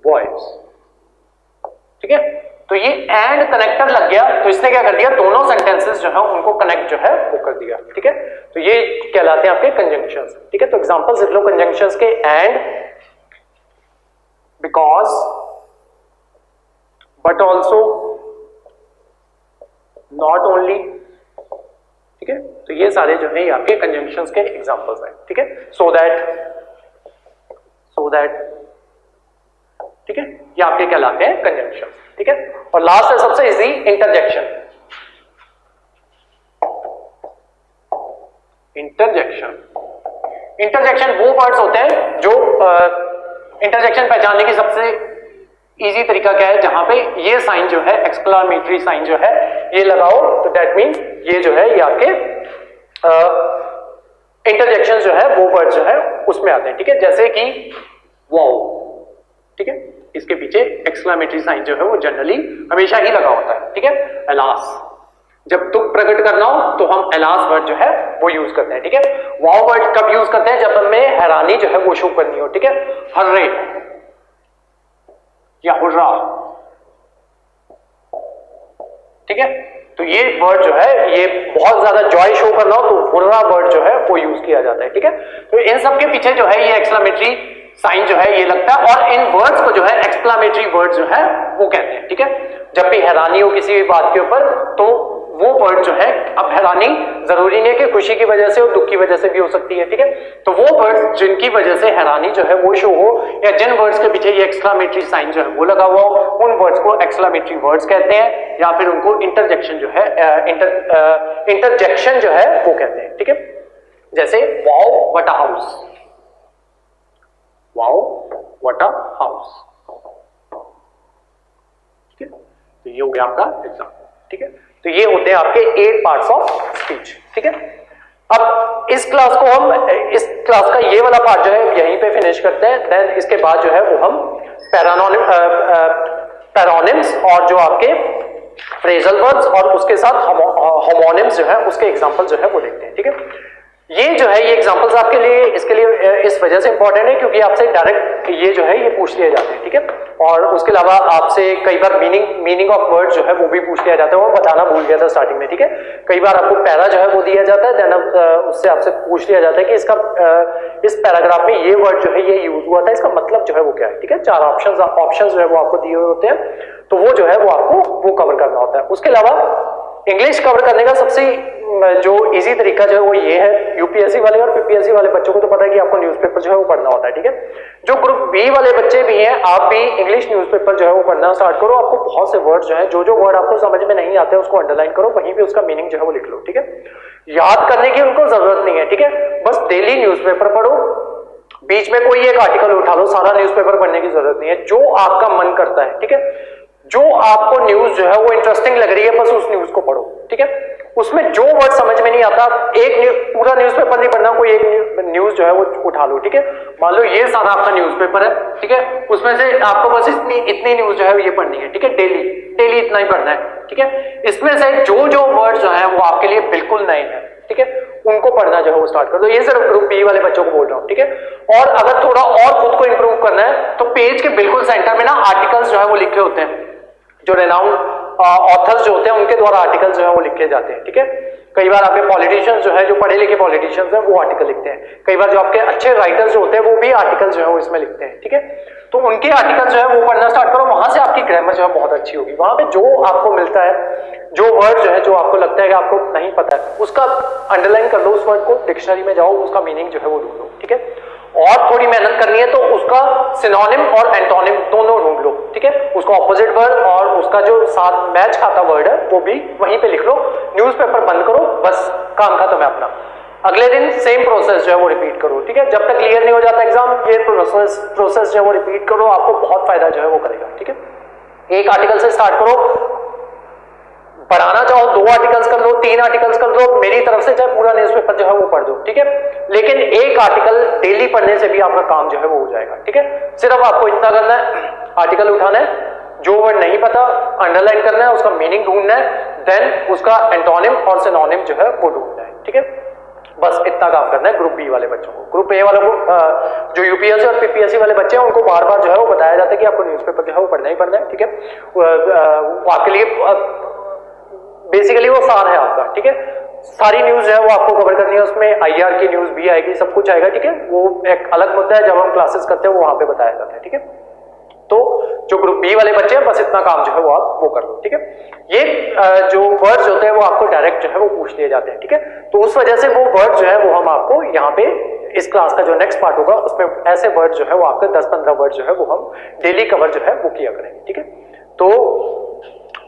boys. ठीक है, तो ये एंड कनेक्टर लग गया, तो इसने क्या कर दिया, दोनों सेंटेंसेस जो है उनको कनेक्ट जो है वो कर दिया। ठीक है, तो ये कहलाते हैं आपके कंजंक्शंस। ठीक है, तो एग्जांपल्स लिख लो कंजंक्शंस के, and, because, but also, not only, ठीक है। तो ये सारे जो है ये आपके कंजंक्शंस के एग्जांपल्स हैं, ठीक है। सो दैट, ठीक है, ये आपके कहलाते हैं कंजंक्शन, ठीक है। और लास्ट है सबसे इजी, इंटरजेक्शन। इंटरजेक्शन वो वर्ड्स होते हैं जो इंटरजेक्शन पहचानने की सबसे इजी तरीका क्या है, जहां पे ये साइन जो है, एक्सक्लामेटरी साइन जो है ये लगाओ, तो दैट मीन ये जो है ये आपके इंटरजेक्शन जो है वो वर्ड जो है उसमें आते हैं, ठीक है। जैसे कि वाओ, ठीक है, इसके पीछे एक्सक्लामेटरी साइन जो है वो जनरली हमेशा ही लगा होता है, ठीक है। अलास, जब दुख प्रकट करना हो तो हम अलास वर्ड जो है वो यूज करते हैं, ठीक है। वाओ वर्ड कब यूज करते हैं, जब हमें हैरानी जो है वो शो करनी हो, ठीक है। हर्रे या हुर्रा, ठीक है। तो ये वर्ड जो है, ये बहुत ज्यादा जॉय शो करना हो तो हुर्रा वर्ड जो है वो यूज किया जाता है, ठीक है। तो इन सब के पीछे जो है ये एक्सक्लामेटरी साइन जो है ये लगता है, और इन वर्ड्स को जो है एक्सक्लामेटरी वर्ड जो है वो कहते हैं, ठीक है। जब भी हैरानी हो किसी भी बात के ऊपर तो वो वर्ड जो है, अब हैरानी जरूरी नहीं है कि खुशी की वजह से और दुख की वजह से भी हो सकती है, ठीक है। तो वो वर्ड्स जिनकी वजह से हैरानी जो है वो शो हो, या जिन वर्ड्स के पीछे ये एक्सक्लामेटरी साइन जो है वो लगा हुआ हो, उन वर्ड्स को एक्सक्लामेटरी वर्ड्स कहते हैं, या फिर उनको इंटरजेक्शन जो है इंटरजेक्शन जो है वो कहते हैं, ठीक है। जैसे wow what a house, wow what a house, ठीक है। तो ये हो गया आपका एग्जाम्पल, ठीक है। तो ये होते हैं आपके 8 पार्ट्स ऑफ स्पीच, ठीक है। अब इस क्लास का ये वाला पार्ट जो है यहीं पे फिनिश करते हैं। देन इसके बाद जो है वो हम पैरोनिम्स और जो आपके फ्रेजल वर्ड्स और उसके साथ होमोनिम्स जो है उसके एग्जांपल जो है वो देखते हैं, ठीक है। ये जो है ये एग्जांपल्स आपके लिए इसके लिए इस वजह से इंपॉर्टेंट है क्योंकि आपसे डायरेक्ट ये जो है ये पूछ लिए जाते हैं, ठीक है। और उसके अलावा आपसे कई बार मीनिंग ऑफ वर्ड जो है वो भी पूछ लिया जाता है, वो बताना भूल गया था स्टार्टिंग में, ठीक है। कई बार आपको पैरा जो है वो दिया जाता है, देन उससे आपसे पूछ लिया जाता है कि इसका इस पैराग्राफ में ये वर्ड जो है ये यूज हुआ था, इसका मतलब जो है वो क्या है, ठीक है। 4 ऑप्शन जो है वो आपको दिए हुए होते हैं, तो वो जो है वो आपको वो कवर करना होता है। उसके अलावा इंग्लिश कवर करने का सबसे जो इजी तरीका जो है वो ये है, यूपीएससी वाले और पीपीएससी वाले बच्चों को तो पता है कि आपको न्यूज़पेपर जो है वो पढ़ना होता है, ठीक है। जो ग्रुप बी वाले बच्चे भी हैं, आप भी इंग्लिश न्यूज़पेपर जो है वो पढ़ना स्टार्ट करो। आपको बहुत से वर्ड जो है, जो वर्ड आपको समझ में नहीं आते उसको अंडरलाइन करो, वहीं पे उसका मीनिंग जो है वो लिख लो, ठीक है। याद करने की उनको जरूरत नहीं है, ठीक है। बस डेली न्यूज़पेपर पढ़ो, बीच में कोई एक आर्टिकल उठा लो, सारा न्यूज़पेपर पढ़ने की जरूरत नहीं है। जो आपका मन करता है, ठीक है, जो आपको न्यूज जो है वो इंटरेस्टिंग लग रही है, बस उस न्यूज को पढ़ो, ठीक है। उसमें जो वर्ड समझ में नहीं आता, पूरा न्यूज़पेपर नहीं पढ़ना, कोई एक न्यूज जो है वो उठा लो, ठीक है। मान लो ये सारा आपका न्यूज़पेपर है, ठीक है, उसमें से आपको बस इतनी न्यूज जो है ये पढ़नी है, ठीक है। डेली इतना ही पढ़ना है, ठीक है। इसमें से जो वर्ड जो है वो आपके लिए बिल्कुल नए हैं, ठीक है, उनको पढ़ना जो है वो स्टार्ट कर दो। ये सिर्फ ग्रुप बी वाले बच्चों को बोल रहा हूं, ठीक है। और अगर थोड़ा और खुद को इंप्रूव करना है तो पेज के बिल्कुल सेंटर में ना आर्टिकल्स जो है वो लिखे होते हैं, जो रेनाउंड ऑथर्स जो होते हैं उनके द्वारा आर्टिकल्स जो है वो लिखे जाते हैं, ठीक है। कई बार आपके पॉलिटिशियंस जो है, जो पढ़े लिखे पॉलिटिशियंस हैं, वो आर्टिकल लिखते हैं। कई बार जो आपके अच्छे राइटर्स जो होते हैं वो भी आर्टिकल्स जो है वो इसमें लिखते हैं, ठीक है। तो उनके आर्टिकल जो है वो पढ़ना स्टार्ट करो, वहां से आपकी ग्रामर जो है बहुत अच्छी होगी। वहां पे जो आपको मिलता है, जो वर्ड जो है जो आपको लगता है कि आपको नहीं पता है, उसका अंडरलाइन कर लो, उस वर्ड को डिक्शनरी में जाओ, उसका मीनिंग जो है वो ढूंढ लो, ठीक है। और थोड़ी मेहनत करनी है तो उसका सिनोनिम और एंटोनिम दोनों ढूंढ लो, ठीक है। उसका ऑपोजिट वर्ड और उसका जो साथ मैच खाता वर्ड है वो भी वहीं पे लिख लो। न्यूज़पेपर बंद करो, बस काम खत्म है अपना। अगले दिन सेम प्रोसेस जो है वो रिपीट करो, ठीक है। जब तक क्लियर नहीं हो जाता एग्जाम, ये प्रोसेस जो है वो रिपीट करो, आपको बहुत फायदा जो है वो करेगा, ठीक है। एक आर्टिकल से स्टार्ट करो, पढ़ाना चाहो 2 आर्टिकल्स कर लो, 3 आर्टिकल्स कर लो, मेरी तरफ से चाहे पूरा न्यूज़पेपर जो है वो पढ़ दो, ठीक है। लेकिन एक आर्टिकल डेली पढ़ने से भी आपका काम जो है वो हो जाएगा, ठीक है। सिर्फ आपको इतना करना है, आर्टिकल उठाना है, जो वर्ड नहीं पता अंडरलाइन करना है, उसका मीनिंग ढूंढना है, देन उसका एंटोनिम और सिनोनिम जो है वो ढूंढना है, ठीक है। बस इतना काम करना है ग्रुप बी वाले बच्चों को। ग्रुप ए वालों को, जो यूपीएससी और पीपीएससी वाले बच्चे हैं, उनको बार बार जो है वो बताया जाता है कि आपको न्यूज़पेपर जो है वो पढ़ना ही पढ़ना है, ठीक है। आपके लिए बेसिकली वो सार है आपका, ठीक है। सारी न्यूज है वो आपको कवर करनी है, उसमें आईआर की न्यूज भी आएगी, सब कुछ आएगा, ठीक है। वो एक अलग मुद्दा है, जब हम क्लासेस करते हैं वो वहां पे बताया जाता है, ठीक है। तो जो ग्रुप बी वाले बच्चे हैं बस इतना काम जो है वो आप वो कर लो, ठीक है। ये जो वर्ड्स होते हैं वो आपको डायरेक्ट जो है वो पूछ लिए जाते हैं, ठीक है। तो उस वजह से वो वर्ड जो है वो हम आपको यहाँ पे इस क्लास का जो नेक्स्ट पार्ट होगा उसमें ऐसे वर्ड जो है वो आपके 10-15 वर्ड जो है वो हम डेली कवर जो है वो किया करेंगे, ठीक है। तो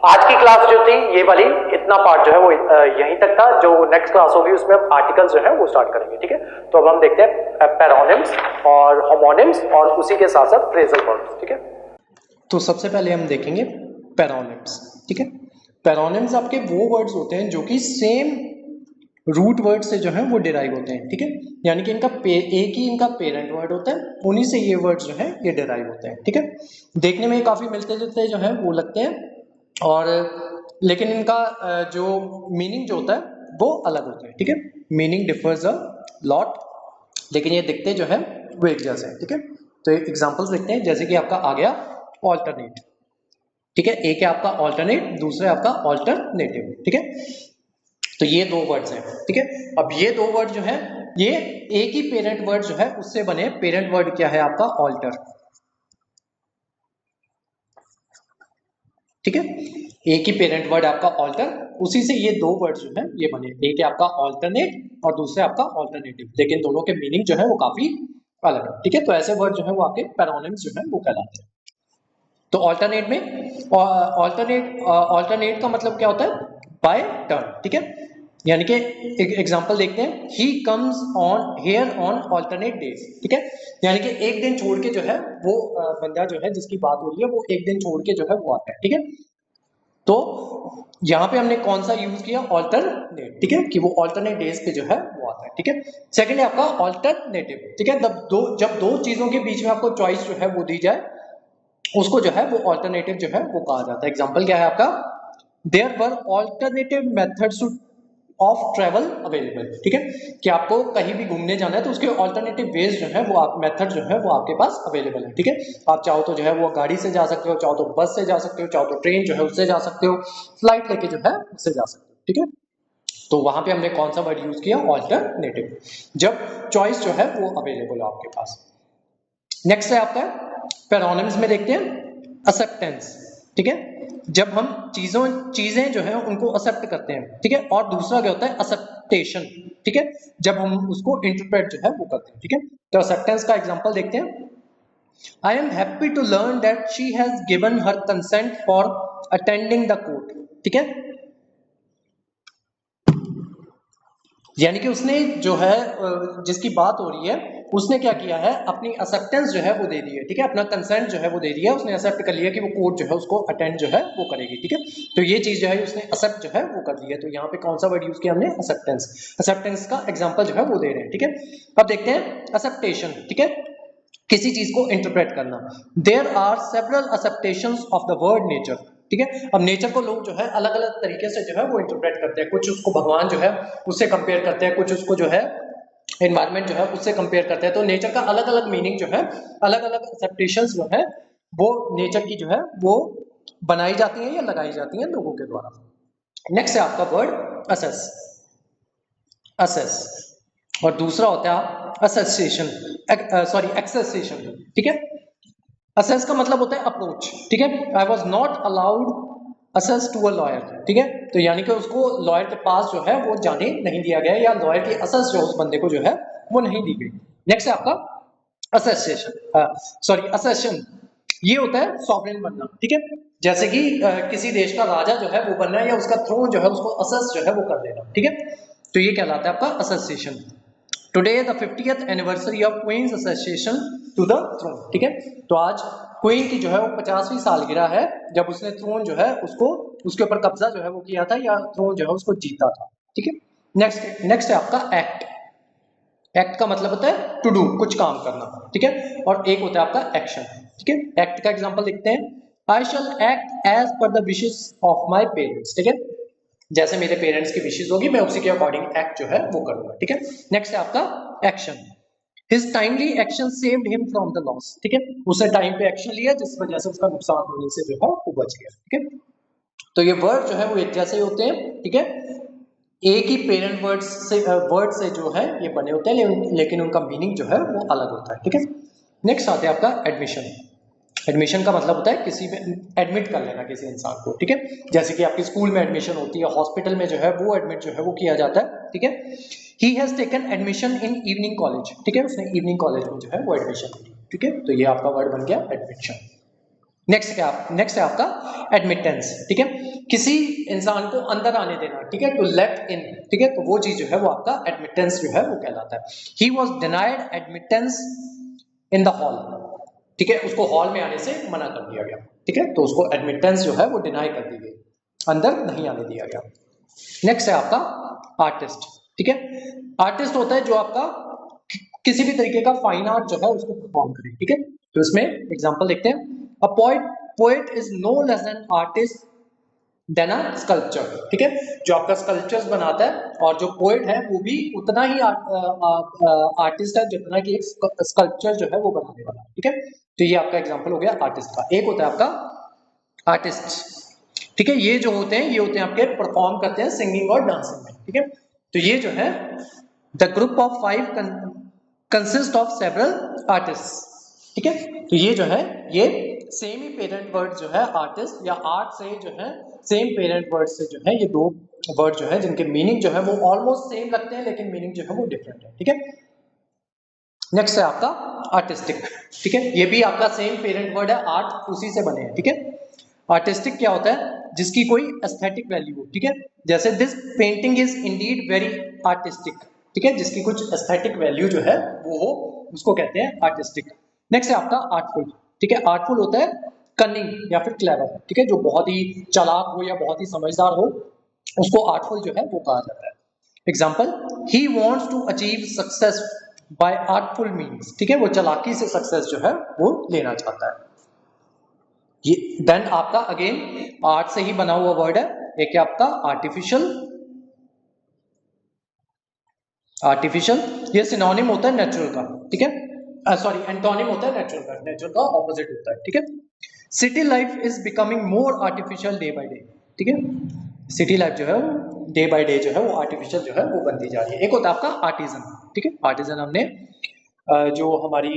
आज की क्लास जो थी ये वाली इतना पार्ट जो है वो यहीं तक था। जो नेक्स्ट क्लास होगी उसमें हम आर्टिकल्स जो है वो स्टार्ट करेंगे, ठीक है। तो अब हम देखते हैं पैरोनिम्स और होमोनिम्स और उसी के साथ साथ फ्रेजल वर्ड्स, ठीक है। तो सबसे पहले हम देखेंगे पैरोनिम्स, ठीक है। पैरोनिम्स आपके वो वर्ड्स होते हैं जो कि सेम रूट वर्ड से जो है वो डिराइव होते हैं, ठीक है। यानी कि इनका एक ही इनका पेरेंट वर्ड होता है, उन्हीं से ये वर्ड्स जो है ये डिराइव होते हैं, ठीक है। देखने में काफी मिलते जुलते जो है वो लगते हैं और लेकिन इनका जो मीनिंग जो होता है वो अलग होता है, ठीक है। मीनिंग डिफर्स अ लॉट, लेकिन ये दिखते जो है वो एक जैसे हैं, ठीक है। तो एग्जांपल्स देखते हैं, जैसे कि आपका आ गया ऑल्टरनेट, ठीक है। एक है आपका ऑल्टरनेट, दूसरा है आपका ऑल्टरनेटिव, ठीक है। तो ये दो वर्ड्स हैं, ठीक है। अब ये दो वर्ड जो है ये एक ही पेरेंट वर्ड जो है उससे बने। पेरेंट वर्ड क्या है आपका ऑल्टर, ठीक है। एक ही पेरेंट वर्ड आपका ऑल्टर, उसी से ये दो वर्ड जो है ये बने। एक है आपका ऑल्टरनेट और दूसरा आपका ऑल्टरनेटिव, लेकिन दोनों के मीनिंग जो है वो काफी अलग है, ठीक है। तो ऐसे वर्ड जो है वो आपके पैरोनिम्स जो है वो कहलाते हैं। तो ऑल्टरनेट में ऑल्टरनेट का मतलब क्या होता है? बाय टर्न, ठीक है। यानी कि एग्जांपल देखते हैं, he comes on here on alternate days, ठीक है। यानी कि एक दिन छोड़ के जो है वो बंदा जो है जिसकी बात हो रही है वो एक दिन छोड़ के जो है वो आता है, ठीक है। तो यहाँ पे हमने कौन सा यूज किया? ऑल्टरनेट, ठीक है, कि वो ऑल्टरनेट डेज पे जो है वो आता है, ठीक है। सेकंड है आपका ऑल्टरनेटिव, ठीक है। जब दो चीजों के बीच में आपको चॉइस जो है वो दी जाए उसको जो है वो ऑल्टरनेटिव जो है वो कहा जाता है। एग्जांपल क्या है आपका? There were alternative methods of travel available, ठीक है, कि आपको कहीं भी घूमने जाना है तो उसके ऑल्टरनेटिव वेज जो है वो आप मेथड जो है वो आपके पास अवेलेबल है, ठीक है। आप चाहो तो जो है वो गाड़ी से जा सकते हो, चाहो तो बस से जा सकते हो, चाहो तो ट्रेन जो है उससे जा सकते हो, फ्लाइट लेके जो है उससे जा सकते हो, ठीक है। तो वहां पे हमने कौन सा वर्ड यूज किया? ऑल्टरनेटिव, जब चॉइस जो है वो अवेलेबल है आपके पास। नेक्स्ट है आपका पैरोनिम्स में देखते हैं एक्सेप्टेंस, ठीक है। जब हम चीजें जो है उनको एक्सेप्ट करते हैं, ठीक है। और दूसरा क्या होता है? एक्सेप्टेशन, ठीक है, जब हम उसको इंटरप्रेट जो है वो करते हैं, ठीक है। तो एक्सेप्टेंस का एग्जांपल देखते हैं, I am happy to learn that she has given her consent for attending the court, ठीक है। यानी कि उसने जो है जिसकी बात हो रही है उसने क्या किया है? अपनी एक्सेप्टेंस जो है वो दे दी है, ठीक है। अपना कंसेंट जो है वो दे दिया, उसने एक्सेप्ट कर लिया कि वो कोर्ट जो है उसको अटेंड जो है वो करेगी, ठीक है। तो ये चीज जो है उसने एक्सेप्ट जो है वो कर दी है। तो यहाँ पे कौन सा वर्ड यूज किया हमने? एक्सेप्टेंस। एक्सेप्टेंस का एग्जांपल जो है वो दे रहे हैं, ठीक है। अब देखते हैं एक्सेप्टेशन, ठीक है, किसी चीज को इंटरप्रेट करना। There are several acceptations of the word nature, ठीक है। अब नेचर को लोग जो है अलग अलग तरीके से जो है वो इंटरप्रेट करते हैं। कुछ उसको भगवान जो है उससे कंपेयर करते हैं, कुछ उसको जो है एनवायरनमेंट जो है उससे कंपेयर करते हैं। तो नेचर का अलग अलग मीनिंग जो है, अलग अलग एक्सेप्टेशंस जो है वो नेचर की जो है वो बनाई जाती हैं या लगाई जाती हैं लोगों के द्वारा। नेक्स्ट है आपका वर्ड असेस, असेस, और दूसरा होता है असेसिएशन, सॉरी एक्सेसिएशन, ठीक है। असेस का मतलब होता है अप्रोच, ठीक है। I was not allowed access to a lawyer, ठीक है। तो यानी कि उसको लॉयर के पास जो है वो जाने नहीं दिया गया, या लॉयर की असेस जो उस बंदे को जो है वो नहीं दी गई। नेक्स्ट है आपका असेसिएशन, सॉरी असेशन, ये होता है सॉवरेन बनना, ठीक है। जैसे कि किसी देश का राजा जो है वो बनना है या उसका थ्रोन जो है उसको असेस जो है वो कर देना, ठीक है। तो ये कहलाता है आपका असेसिएशन। Today the 50th anniversary of queen's accession to the throne, ठीक है। तो आज क्वीन की जो है वो 50वीं सालगिरह है जब उसने थ्रोन जो है उसको उसके ऊपर कब्जा जो है वो किया था, या थ्रोन जो है उसको जीता था, ठीक है। नेक्स्ट है आपका एक्ट। एक्ट का मतलब होता है टू डू, कुछ काम करना, ठीक है। और एक होता है आपका एक्शन, ठीक है। एक्ट का एग्जांपल देखते हैं, I shall act as per the wishes of my parents, ठीक है। जैसे मेरे पेरेंट्स की विशेस होगी मैं उसी के अकॉर्डिंग एक्ट जो है वो करूंगा, ठीक है। नेक्स्ट है आपका action, his timely action saved him from the loss, ठीक है। उसने टाइम पे एक्शन लिया जिस वजह से उसका नुकसान होने से जो है वो बच गया, ठीक है। तो ये वर्ड जो है वो एक जैसे ही होते हैं, ठीक है। एक ही पेरेंट वर्ड से जो है ये बने होते हैं, लेकिन उनका मीनिंग जो है वो अलग होता है, ठीक है। नेक्स्ट आते हैं आपका एडमिशन। एडमिशन का मतलब होता है किसी में एडमिट कर लेना किसी इंसान को, ठीक है। जैसे कि आपकी स्कूल में एडमिशन होती है, हॉस्पिटल में जो है वो एडमिट जो है वो किया जाता है, ठीक है। He has taken admission in evening college, ठीक है, उसने इवनिंग कॉलेज में जो है वो एडमिशन ली, ठीक है। तो ये आपका वर्ड बन गया एडमिशन। नेक्स्ट है आपका एडमिटेंस, ठीक है, किसी इंसान को अंदर आने देना, ठीक है, टू लेट इन, ठीक है, तो वो चीज जो है वो आपका एडमिटेंस जो है वो कहलाता है। He was denied admittance in the hall, ठीक है, उसको हॉल में आने से मना कर दिया गया, ठीक है, तो उसको एडमिटेंस जो है वो डिनाई कर दी गई, अंदर नहीं आने दिया गया। नेक्स्ट है आपका आर्टिस्ट, ठीक है। आर्टिस्ट होता है जो आपका किसी भी तरीके का फाइन आर्ट जो है उसको परफॉर्म करे, ठीक है। तो इसमें एग्जांपल देखते हैं, a poet is no less an artist than a sculpture, ठीक है, जो आपका स्कल्पचर्स बनाता है, और जो पोएट है वो भी उतना ही आर्टिस्ट है जितना कि एक स्कल्पचर जो है वो बनाने वाला, ठीक है। तो ये आपका एग्जांपल हो गया आर्टिस्ट का। एक होता है आपका आर्टिस्ट, ठीक है, ये जो होते हैं ये होते हैं आपके परफॉर्म करते हैं सिंगिंग और डांसिंग में, ठीक है। तो ये जो है the group of 5 consist of several artist, ठीक है। तो ये जो है ये सेम ही पेरेंट वर्ड जो है आर्टिस्ट या आर्ट से जो है सेम पेरेंट वर्ड से जो है ये दो वर्ड जो है जिनके मीनिंग जो है वो ऑलमोस्ट सेम लगते हैं लेकिन मीनिंग जो है वो डिफरेंट है, ठीक है। नेक्स्ट है आपका आर्टिस्टिक, ठीक है, ये भी आपका सेम पेरेंट वर्ड है, आर्ट उसी से बने हैं, ठीक है। आर्टिस्टिक क्या होता है, जिसकी कोई एस्थेटिक वैल्यू हो, ठीक है, जैसे this painting is Indeed very artistic, ठीक है, जिसकी कुछ एस्थेटिक वैल्यू जो है वो हो उसको कहते हैं आर्टिस्टिक। नेक्स्ट है आपका आर्टफुल, ठीक है, आर्टफुल होता है कनिंग या फिर क्लेवर, ठीक है, जो बहुत ही चालाक हो या बहुत ही समझदार हो उसको आर्टफुल जो है वो कहा जाता है। Example, he wants to achieve success by artful means, ठीक है, वो चालाकी से सक्सेस जो है वो लेना चाहता है। ये देन आपका अगेन आर्ट से ही बना हुआ वर्ड है, एक है आपका आर्टिफिशियल, आर्टिफिशियल ये सिनोनिम होता है नेचुरल का, ठीक है, सॉरी एंटोनिम होता है नेचुरल का, नेचुरल का ऑपोजिट होता है, ठीक है। City life is becoming more artificial day by day, ठीक है, सिटी लाइफ जो है डे बाय डे जो है वो आर्टिफिशियल जो है वो बनती जा रही है। एक होता है आपका आर्टिजन, ठीक है, आर्टिजन हमने जो हमारी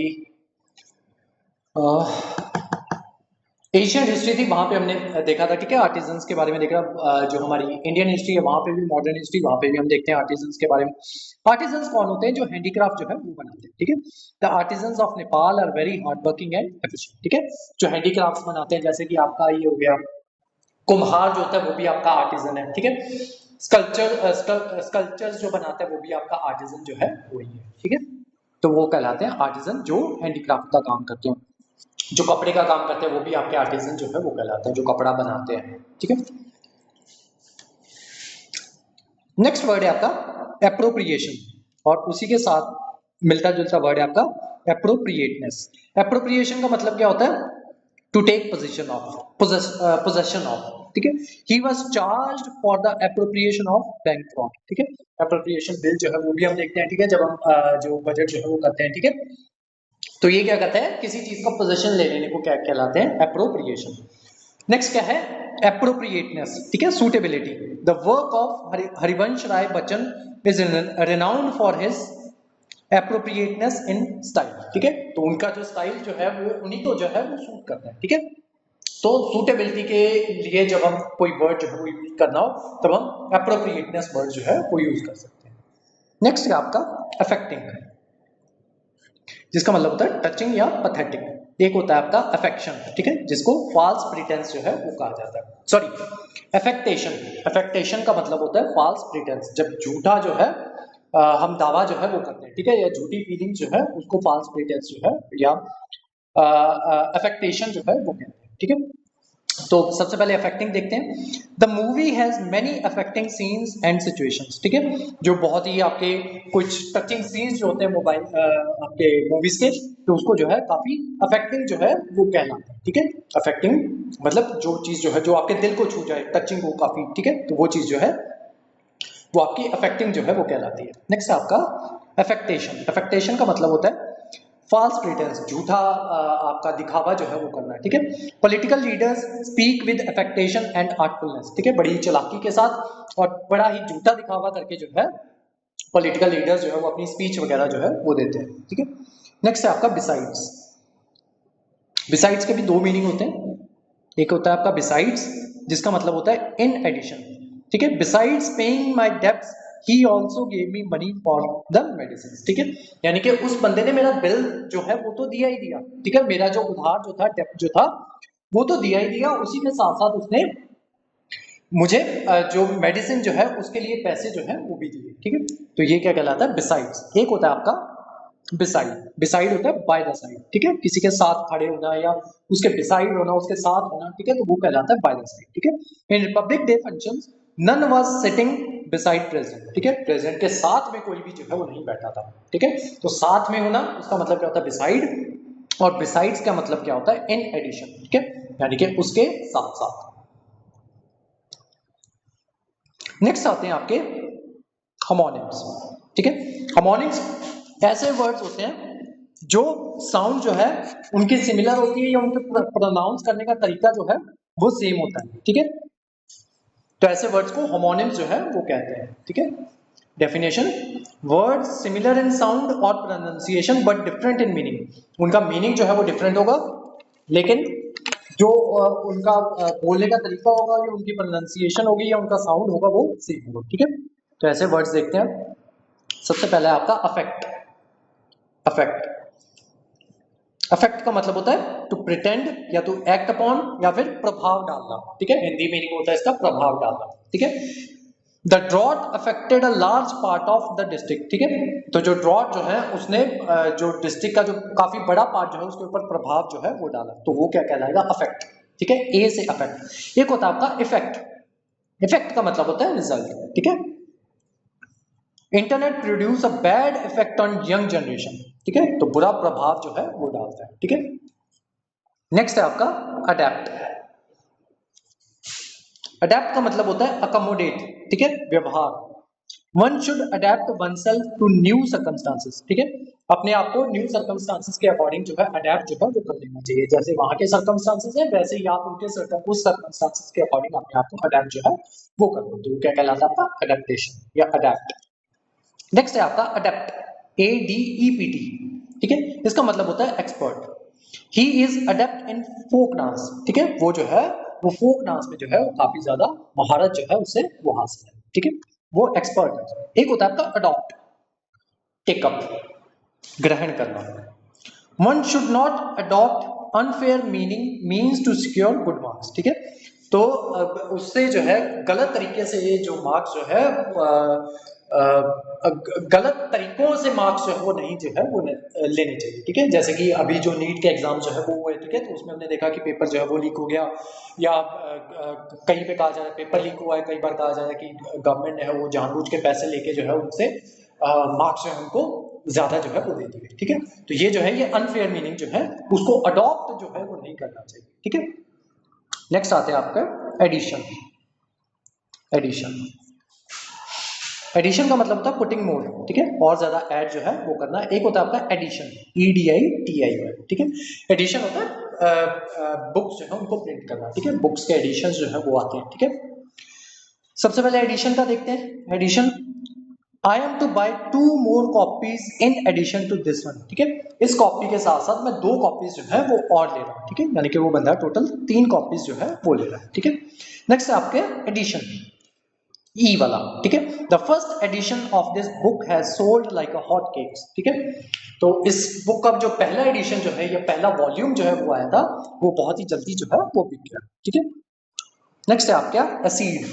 एशियन हिस्ट्री थी वहां पे हमने देखा था, ठीक है, आर्टिजन्स के बारे में देखा, जो हमारी इंडियन हिस्ट्री है वहां पे भी, मॉडर्न हिस्ट्री वहां पे भी हम देखते हैं आर्टिजन्स के बारे में। आर्टिजन्स कौन होते हैं, जो हैंडीक्राफ्ट जो है वो बनाते हैं, ठीक है। The artisans of Nepal are very hard working and efficient, ठीक है, जो हैंडीक्राफ्ट बनाते हैं, जैसे कि आपका ये हो गया कुम्हार जो होता है वो भी आपका आर्टिजन है, ठीक है। स्कल्पचर्स जो बनाता है वो भी आपका आर्टिजन जो है वही है, ठीक है। तो वो कहलाते हैं आर्टिजन जो हैंडीक्राफ्ट का काम करते हैं। जो कपड़े का काम करते हैं वो भी आपके आर्टिजन जो है वो कहलाते हैं, जो कपड़ा बनाते हैं, ठीक है। नेक्स्ट वर्ड है आपका एप्रोप्रिएशन, और उसी के साथ मिलता जुलता वर्ड है आपका एप्रोप्रिएटनेस। एप्रोप्रिएशन का मतलब क्या होता है, to take position of, possession of, ठीक है। He was charged for the appropriation of bank fraud, ठीक है, एप्रोप्रिएशन बिल जो है वो भी हम देखते हैं, ठीक है, जब हम जो बजट जो है वो करते हैं, ठीक है। तो ये क्या कहते हैं, किसी चीज का पोजेशन ले लेने को क्या कहलाते हैं, एप्रोप्रिएशन। नेक्स्ट क्या है, एप्रोप्रिएटनेस, ठीक है, suitability. The work of Harivansh Rai Bachchan is renowned for his appropriateness in style, ठीक है, तो उनका जो स्टाइल जो है वो उन्हीं को जो है वो सूट करता है, ठीक है। तो सूटेबिलिटी के लिए जब हम कोई वर्ड जो है वो यूज करना हो तब हम एप्रोप्रिएटनेस वर्ड जो है वो यूज कर सकते हैं। नेक्स्ट है आपका अफेक्टिंग, जिसका मतलब होता है टचिंग या पैथेटिक। एक होता है आपका अफेक्शन, ठीक है, जिसको फॉल्स प्रिटेंस जो है वो कहा जाता है, सॉरी अफेक्टेशन। अफेक्टेशन का मतलब होता है फॉल्स प्रिटेंस, जब झूठा जो है हम दावा जो है वो करते हैं, ठीक है, या झूठी फीलिंग जो है उसको फॉल्स प्रिटेंस जो है या अफेक्टेशन जो है वो कहते हैं, ठीक है। तो सबसे पहले अफेक्टिंग देखते हैं। The movie has many affecting scenes and situations, ठीक है, जो बहुत ही आपके कुछ टचिंग सीन्स जो होते हैं मोबाइल आपके मूवीज के, तो उसको जो है काफी अफेक्टिंग जो है वो कहलाता है, ठीक है। अफेक्टिंग मतलब जो चीज जो है जो आपके दिल को छू जाए, टचिंग हो काफी, ठीक है, तो वो चीज जो है वो आपकी अफेक्टिंग जो है वो कहलाती है। नेक्स्ट आपका अफेक्टेशन। अफेक्टेशन का मतलब होता है फॉल्स प्रिटेंस, झूठा आपका दिखावा जो है वो करना है, ठीक है। Political leaders speak with affectation and artfulness, ठीक है, बड़ी चालाकी के साथ और बड़ा ही झूठा दिखावा करके जो है पॉलिटिकल लीडर्स जो है वो अपनी स्पीच वगैरह जो है वो देते हैं, ठीक है। नेक्स्ट है आपका बिसाइड्स। बिसाइड्स के भी दो मीनिंग होते हैं, एक होता है आपका बिसाइड्स जिसका मतलब होता है इन एडिशन, ठीक है। Besides paying my debts he also gave me money for the medicine, ठीक है। यानी कि उस बंदे ने मेरा बिल जो है वो तो दिया ही दिया, ठीक है, मेरा जो उधार जो था, डेब्ट जो था वो तो दिया ही दिया, उसी के साथ साथ उसने मुझे जो मेडिसिन जो है उसके लिए पैसे जो है वो भी दिए, ठीक है। तो ये क्या कहलाता है, बिसाइड्स। एक होता है आपका बिसाइड, बिसाइड होता है बाय द साइड, ठीक है, किसी के साथ खड़े होना या उसके बिसाइड होना, उसके साथ होना, ठीक है, तो वो कहलाता है बाय द साइड, ठीक है। In Republic Day functions nun was sitting beside president, ठीक है, प्रेसिडेंट के साथ में कोई भी जो है वो नहीं बैठा था, ठीक है। तो साथ में होना उसका मतलब क्या होता है, बिसाइड, और बिसाइड्स का मतलब क्या होता है, इन एडिशन, ठीक है, यानी कि उसके साथ साथ। नेक्स्ट आते हैं आपके होमोनिम्स, ठीक है। होमोनिम्स ऐसे वर्ड्स होते हैं जो साउंड जो है उनकी सिमिलर होती है या उनके प्रोनाउंस करने का तरीका जो है वो सेम होता है, ठीक है। तो ऐसे वर्ड्स को होमोनिम्स जो है वो कहते हैं, ठीक है। Definition, words similar in sound और pronunciation but different in meaning, उनका मीनिंग जो है वो डिफरेंट होगा, लेकिन जो उनका बोलने का तरीका होगा या उनकी प्रोनाउंसिएशन होगी या उनका साउंड होगा वो सेम होगा, ठीक है। तो ऐसे वर्ड्स देखते हैं। सबसे पहले आपका अफेक्ट। अफेक्ट, अफेक्ट का मतलब होता है टू प्रिटेंड या टू एक्ट अपॉन या फिर प्रभाव डालना, ठीक है, हिंदी मीनिंग होता है इसका प्रभाव डालना, ठीक है। The drought affected a large part of the district, ठीक है। तो जो ड्रॉट जो है उसने जो डिस्ट्रिक्ट का जो काफी बड़ा पार्ट जो है उसके ऊपर प्रभाव जो है वो डाला, तो वो क्या कहलाएगा, अफेक्ट, ठीक है। ए से अफेक्ट। एक होता है आपका इफेक्ट। इफेक्ट का मतलब होता है रिजल्ट, ठीक है। Internet produce a bad effect on young generation, ठीक है, तो बुरा प्रभाव जो है वो डालता है, ठीक है। नेक्स्ट है आपका अडेप्ट। अडेप्ट का मतलब होता है अकोमोडेट, ठीक है, व्यवहार। One should adapt oneself to new circumstances, ठीक है, अपने आप को न्यू सर्कमस्टांसेस के अकॉर्डिंग जो है अडेप्ट जो है वो कर लेना चाहिए, जैसे वहां के सर्कमस्टांसेस है वैसे ही आप उनके उस सर्कमस्टांसेस के अकॉर्डिंग अपने आप को अडेप्ट जो है वो कर लो, तो क्या कहलाता है आपका अडेप्टेशन या अडेप्ट। नेक्स्ट है आपका adept, A D E P T, ठीक है, इसका मतलब होता है expert. He is adept in folk dance, ठीक है, वो जो है वो फोक डांस में जो है वो काफी ज्यादा महारत जो है उसे वो हासिल है, ठीक है, वो एक्सपर्ट है। एक होता है आपका अडॉप्ट, टेकअप, ग्रहण करना। One should not adopt unfair meaning means to secure good marks, ठीक है, तो उससे जो है गलत तरीके से ये जो मार्क्स जो है गलत तरीकों से मार्क्स जो है वो नहीं जो है वो लेने चाहिए, ठीक है। जैसे कि अभी जो नीट के एग्जाम जो है वो हुए, ठीक है, तो उसमें हमने देखा कि पेपर जो है वो लीक हो गया, या कहीं पे कहा जा रहा है पेपर लीक हुआ है, कई बार कहा जा रहा है कि गवर्नमेंट है वो जानबूझ के पैसे लेके जो है उनसे मार्क्स जो है उनको ज्यादा जो है वो दे दिए, ठीक है। तो ये जो है ये अनफेयर मीनिंग जो है उसको अडॉप्ट जो है वो नहीं करना चाहिए, ठीक है। नेक्स्ट आते हैं आपका एडिशन। एडिशन, एडिशन का मतलब होता है पुटिंग मोर, ठीक है, और ज्यादा ऐड जो है वो करना। एक होता है आपका edition, E D I T I Y, ठीक है। एडिशन होता है बुक्स जो है उनको प्रिंट करना, ठीक है, बुक्स के एडिशन जो है वो आते हैं, ठीक है। सबसे पहले एडिशन का देखते हैं। Addition, I am to buy 2 more copies in addition to this one, ठीक है, इस कॉपी के साथ साथ मैं 2 कॉपीज जो है वो और ले रहा हूँ, ठीक है, यानी कि वो बंदा टोटल 3 कॉपीज जो है वो ले रहा है, ठीक है। नेक्स्ट है आपके एडिशन, ई वाला, ठीक है। The first edition of this book has sold like a hot cakes, ठीक है, तो इस बुक का जो पहला एडिशन जो है या पहला वॉल्यूम जो है वो आया था वो बहुत ही जल्दी जो है वो बिक गया, ठीक है। नेक्स्ट है आपका एसीड।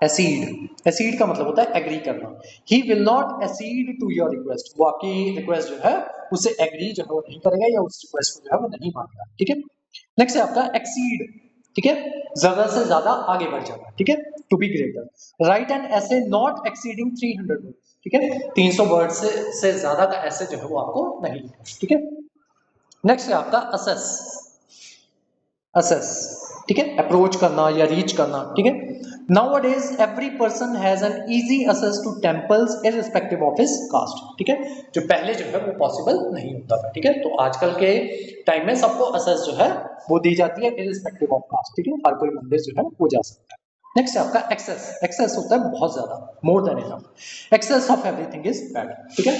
एसीड, एसीड का मतलब होता है एग्री करना। He will not accede to your request, वो आपकी रिक्वेस्ट जो है उसे एग्री जो है वो नहीं करेगा या उस रिक्वेस्ट को जो है वो नहीं मानेगा, ठीक है। नेक्स्ट है आपका एक्सीड, ठीक है, जरूरत से ज्यादा आगे बढ़ जाना, ठीक है, to be greater. Write an essay not exceeding 300 word, ठीक है, 300 वर्ड से ज्यादा का ऐसे जो है वो आपको नहीं लिखना, ठीक है। नेक्स्ट है आपका असेस। असेस, ठीक है, अप्रोच करना या रीच करना, ठीक है। Nowadays every person has an easy access to temples irrespective of his caste, ठीक है, जो पहले जो है वो पॉसिबल नहीं होता था, ठीक है, तो आजकल के टाइम में सबको access जो है वो दी जाती है irrespective of caste, ठीक है, हर कोई मंदिर जो है वो जा सकता है। नेक्स्ट है आपका एक्सेस। एक्सेस होता है बहुत ज्यादा, more than enough, excess of everything is bad, ठीक है।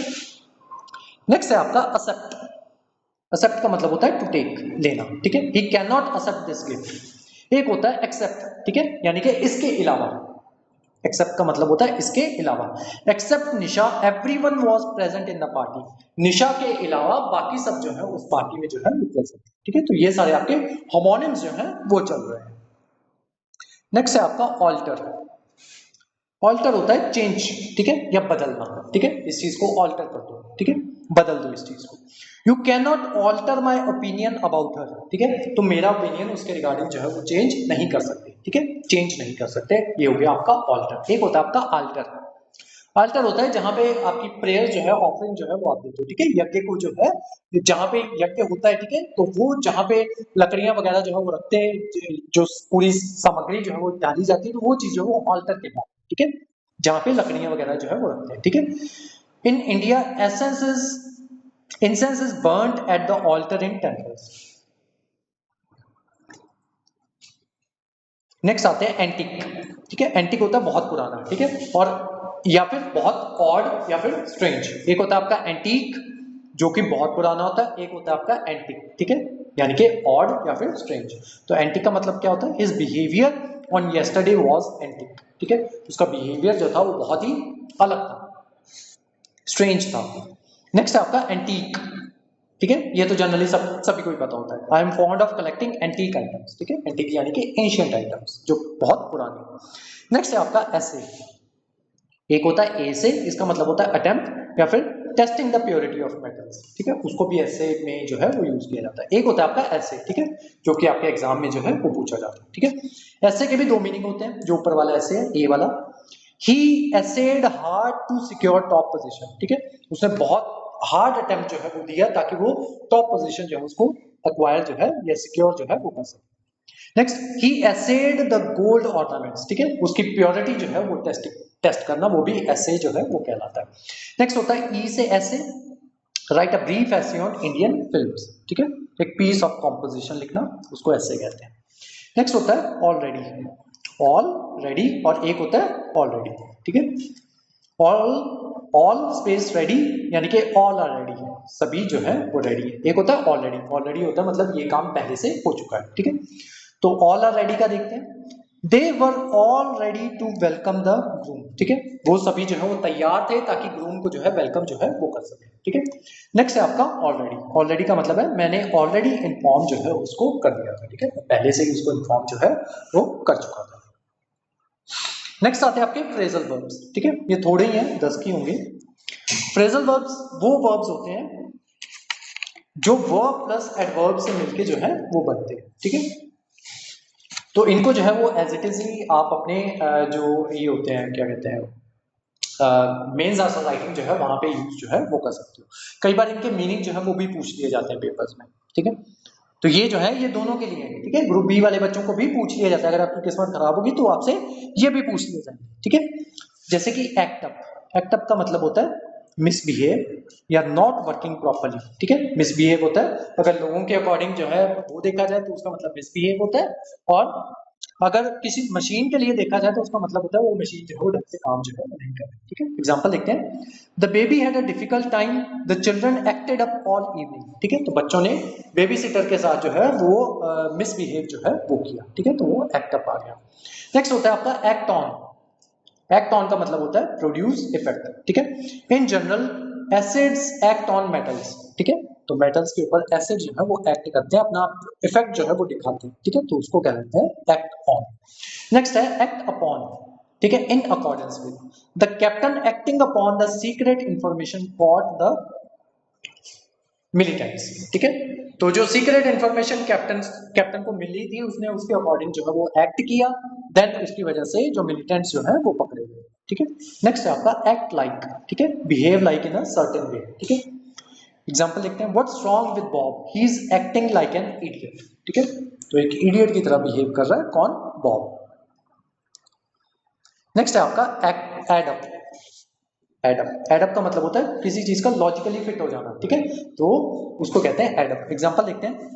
नेक्स्ट है आपका एक्सेप्ट। एक्सेप्ट का मतलब होता है टू टेक, लेना, ठीक है। He can not accept this gift. एक होता है एक्सेप्ट, ठीक है, यानी कि इसके अलावा। एक्सेप्ट का मतलब होता है इसके अलावा। Except Nisha everyone was present in the party. Nisha के अलावा बाकी सब जो है उस पार्टी में जो है वो प्रेजेंट, ठीक है। तो ये सारे आपके होमोनिम्स जो है वो चल रहे हैं। नेक्स्ट है आपका ऑल्टर। ऑल्टर होता है चेंज, ठीक है, या बदलना, ठीक है। इस चीज को ऑल्टर कर दो, ठीक है, बदल दो इस चीज को। You can not alter my opinion about her, ठीक है। तो मेरा ओपिनियन उसके रिगार्डिंग जो है वो चेंज नहीं कर सकते, ठीक है, चेंज नहीं कर सकते। ये हो गया आपका ऑल्टर। एक होता है आपका आल्टर। आल्टर होता है जहां पे आपकी प्रेयर जो है, ऑफरिंग जो है वो आप देते हो, ठीक है। यज्ञ को जो है, जहां पे यज्ञ होता है, ठीक है, तो वो जहां पे लकड़ियां वगैरह जो है वो रखते हैं, जो पूरी सामग्री जो है वो डाली जाती है, तो वो चीज जो है वो ऑल्टर के बाद, ठीक है, जहां पे लकड़ियां वगैरह जो है वो रखते हैं, ठीक है। In India incense is burnt at the altar in temples. Next आते हैं एंटिक, ठीक है। एंटिक होता है बहुत पुराना, ठीक है, और या फिर बहुत ऑड या फिर स्ट्रेंज। एक होता है आपका एंटीक जो कि बहुत पुराना होता है, एक होता है आपका एंटिक, ठीक है, यानी कि ऑड या फिर स्ट्रेंज। तो एंटिक का मतलब क्या होता है? His behaviour on yesterday was antique, ठीक है, उसका बिहेवियर जो था वो बहुत ही अलग था, स्ट्रेंज था। नेक्स्ट है आपका एंटीक, ठीक है, ये तो जनरली सभी को ही पता होता है। I am fond of collecting antique items, ठीक है, एंटीक यानी कि एंशिएंट आइटम्स जो बहुत पुराने। नेक्स्ट है आपका एसे। एक होता है एसे, इसका मतलब होता है अटेम्प्ट या फिर testing the purity of metals, ठीक है, उसको भी ऐसे में जो है वो यूज किया जाता है। एक होता है आपका ऐसे, ठीक है, जो कि आपके एग्जाम में जो है वो पूछा जाता है, ठीक है। ऐसे के भी दो मीनिंग होते हैं। जो ऊपर वाला ऐसे है, ए वाला, he essayed hard to secure top position, ठीक है, उसने बहुत हार्ड अटेम्प्ट जो है वो दिया ताकि वो टॉप पोजीशन जो है उसको एक्वायर जो है या सिक्योर जो है वो कर सके। Next, he asset the gold ornaments, ठीक है, उसकी प्योरिटी जो है वो टेस्ट करना, वो भी ऐसे जो है वो कहलाता है। नेक्स्ट होता है ई से ऐसे, राइट अ ब्रीफ ऐसे ऑन इंडियन फिल्म्स, ठीक है, एक पीस ऑफ कॉम्पोजिशन लिखना, उसको ऐसे कहते हैं। नेक्स्ट होता है ऑलरेडी। ऑलरेडी और एक होता है ऑलरेडी, ठीक है। ऑल स्पेस रेडी यानी कि ऑल आर रेडी, सभी जो है वो रेडी है। एक होता है ऑलरेडी, ऑलरेडी होता है मतलब ये काम पहले से हो चुका है, ठीक है। तो ऑल आर रेडी का देखते हैं। They were all ready to welcome the groom, ठीक है, वो सभी जो है वो तैयार थे ताकि ग्रूम को जो है वेलकम जो है वो कर सके, ठीक है। नेक्स्ट है आपका ऑलरेडी। ऑलरेडी का मतलब है मैंने ऑलरेडी इन्फॉर्म जो है उसको कर दिया था, ठीक है, पहले से ही उसको इन्फॉर्म जो है वो कर चुका था। नेक्स्ट आते हैं आपके फ्रेजल वर्ब्स, ठीक है, ये थोड़े ही हैं, 10 की होंगे। फ्रेजल वर्ब्स वो वर्ब्स होते हैं जो वर्ब प्लस एडवर्ब से मिलके जो है वो बनते हैं, ठीक है। तो इनको जो है वो एज इट इज ही आप अपने जो ये होते हैं क्या कहते हैं मेंस आंसर राइटिंग जो है वहां पे यूज जो है वो कर सकते हो। कई बार इनके मीनिंग जो है वो भी पूछ लिए जाते हैं पेपर्स में, ठीक है। तो ये जो है ये दोनों के लिए है, ठीक है, ग्रुप बी वाले बच्चों को भी पूछ लिया जाता है। अगर आपकी किस्मत खराब होगी तो आपसे ये भी पूछ लिया जाएंगे, ठीक है। जैसे कि एक्ट अप। एक्ट अप का मतलब होता है मिसबिहेव या नॉट वर्किंग प्रॉपर्ली, ठीक है। मिसबिहेव होता है अगर लोगों के अकॉर्डिंग जो है वो देखा जाए तो उसका मतलब मिसबिहेव होता है, और अगर किसी मशीन के लिए देखा जाए तो उसका मतलब होता है वो मशीन जो है वो ढंग से काम जो है वो नहीं कर रही, ठीक है। एग्जांपल देखते हैं। The baby had a difficult time, the children acted up all evening, ठीक है, तो बच्चों ने बेबी सिटर के साथ जो है वो मिसबिहेव जो है वो किया, ठीक है, तो वो एक्ट अप आ गया। नेक्स्ट होता है आपका एक्ट ऑन। एक्ट ऑन का मतलब होता है प्रोड्यूस इफेक्ट, ठीक है। In general acids act on metals, ठीक है, तो मेटल्स के ऊपर एसिड जो है वो एक्ट करते हैं, अपना इफेक्ट जो है वो दिखाते हैं, ठीक है, तो उसको क्या कहते हैं एक्ट ऑन। नेक्स्ट है एक्ट अपॉन, ठीक है, in accordance with the captain acting upon the secret information for the militants, ठीक है, तो जो सीक्रेट इंफॉर्मेशन कैप्टन को मिली थी उसने उसके अकॉर्डिंग जो है वो एक्ट किया, देन उसकी वजह से जो मिलिटेंट्स जो है वो पकड़े गए, ठीक है। नेक्स्ट है आपका एक्ट लाइक, ठीक है, behave like in a certain way, ठीक है। एग्जांपल देखते हैं। What's wrong with Bob, he is acting like an idiot, ठीक है, तो एक इडियट की तरह बिहेव कर रहा है कौन? बॉब। नेक्स्ट है आपका act add up. Add up, add up का मतलब होता है किसी चीज का लॉजिकली फिट हो जाना, ठीक है, तो उसको कहते हैं एडअप। एग्जांपल देखते हैं।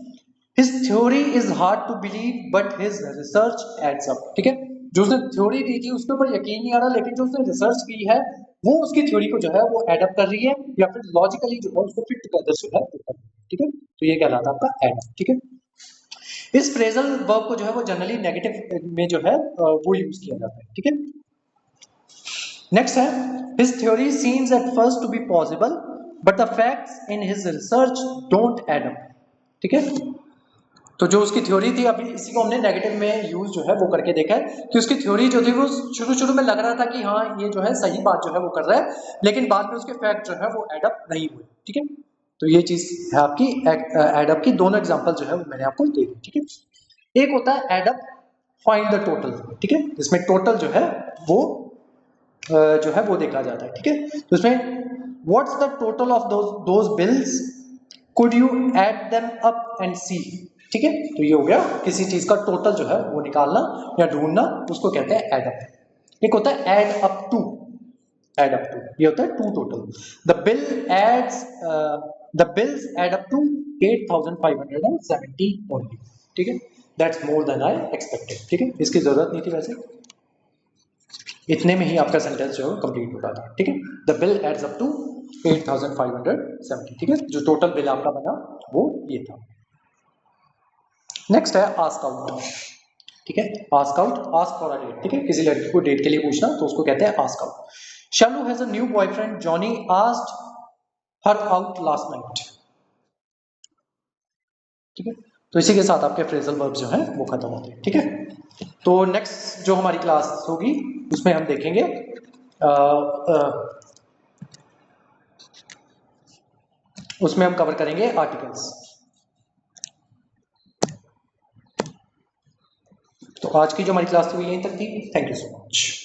His theory is hard to believe but his research adds up, ठीक है, जो उसने थ्योरी दी थी उसके ऊपर यकीन नहीं आ रहा, लेकिन जो उसने रिसर्च की है वो उसकी थ्योरी को जो है वो एडअप कर रही है या फिर लॉजिकली जो है उसको फिट टुगेदर जो है वो कर रही है, ठीक है। तो ये कहलाता है आपका एडअप, ठीक है। इस फ्रेजल वर्ब को जो है वो जनरली नेगेटिव में जो है वो यूज किया जाता है, ठीक है। नेक्स्ट है his theory seems at first to be possible but the facts in his research don't add up, ठीक है। तो जो उसकी थ्योरी थी, अभी इसी को हमने नेगेटिव में यूज जो है वो करके देखा है कि उसकी थ्योरी जो थी वो शुरू में लग रहा था कि हाँ ये जो है सही बात जो है वो कर रहा है, लेकिन बाद में उसके फैक्ट जो है वो एडअप नहीं हुए, ठीक है। तो ये चीज है आपकी एडअप की, दोनों एग्जांपल जो है वो मैंने आपको दे दी, ठीक है। एक होता है एडअप फाइंड द टोटल, ठीक है, जिसमें टोटल जो है वो जो है वो देखा जाता है, ठीक है। तो इसमें what's the total of those bills, could you add them up and see, ठीक है। तो ये हो गया किसी चीज का टोटल जो है वो निकालना या ढूंढना, उसको कहते हैं एड अप। एक होता है add up to, add up to ये होता है to total. The bills add up to 8,570 only, ठीक है। That's more than I expected, ठीक है। इसकी जरूरत नहीं थी वैसे, इतने में ही आपका सेंटेंस जो है कंप्लीट होता था, ठीक है। The bill adds up to 8,570, ठीक है। जो टोटल बिल आपका बना वो ये था। नेक्स्ट है आस्क आउट, ठीक है। Ask out, ask for a date, ठीक है। किसी लड़की को डेट के लिए पूछना तो उसको कहते हैं ask out. Shalu has a new boyfriend, Johnny asked her out last night, ठीक है। तो इसी के साथ आपके फ्रेजल वर्ब जो है वो खत्म होते हैं, ठीक है। तो नेक्स्ट जो हमारी क्लास होगी उसमें हम देखेंगे उसमें हम कवर करेंगे आर्टिकल्स। तो आज की जो हमारी क्लास थी वो यहीं तक थी। Thank you so much.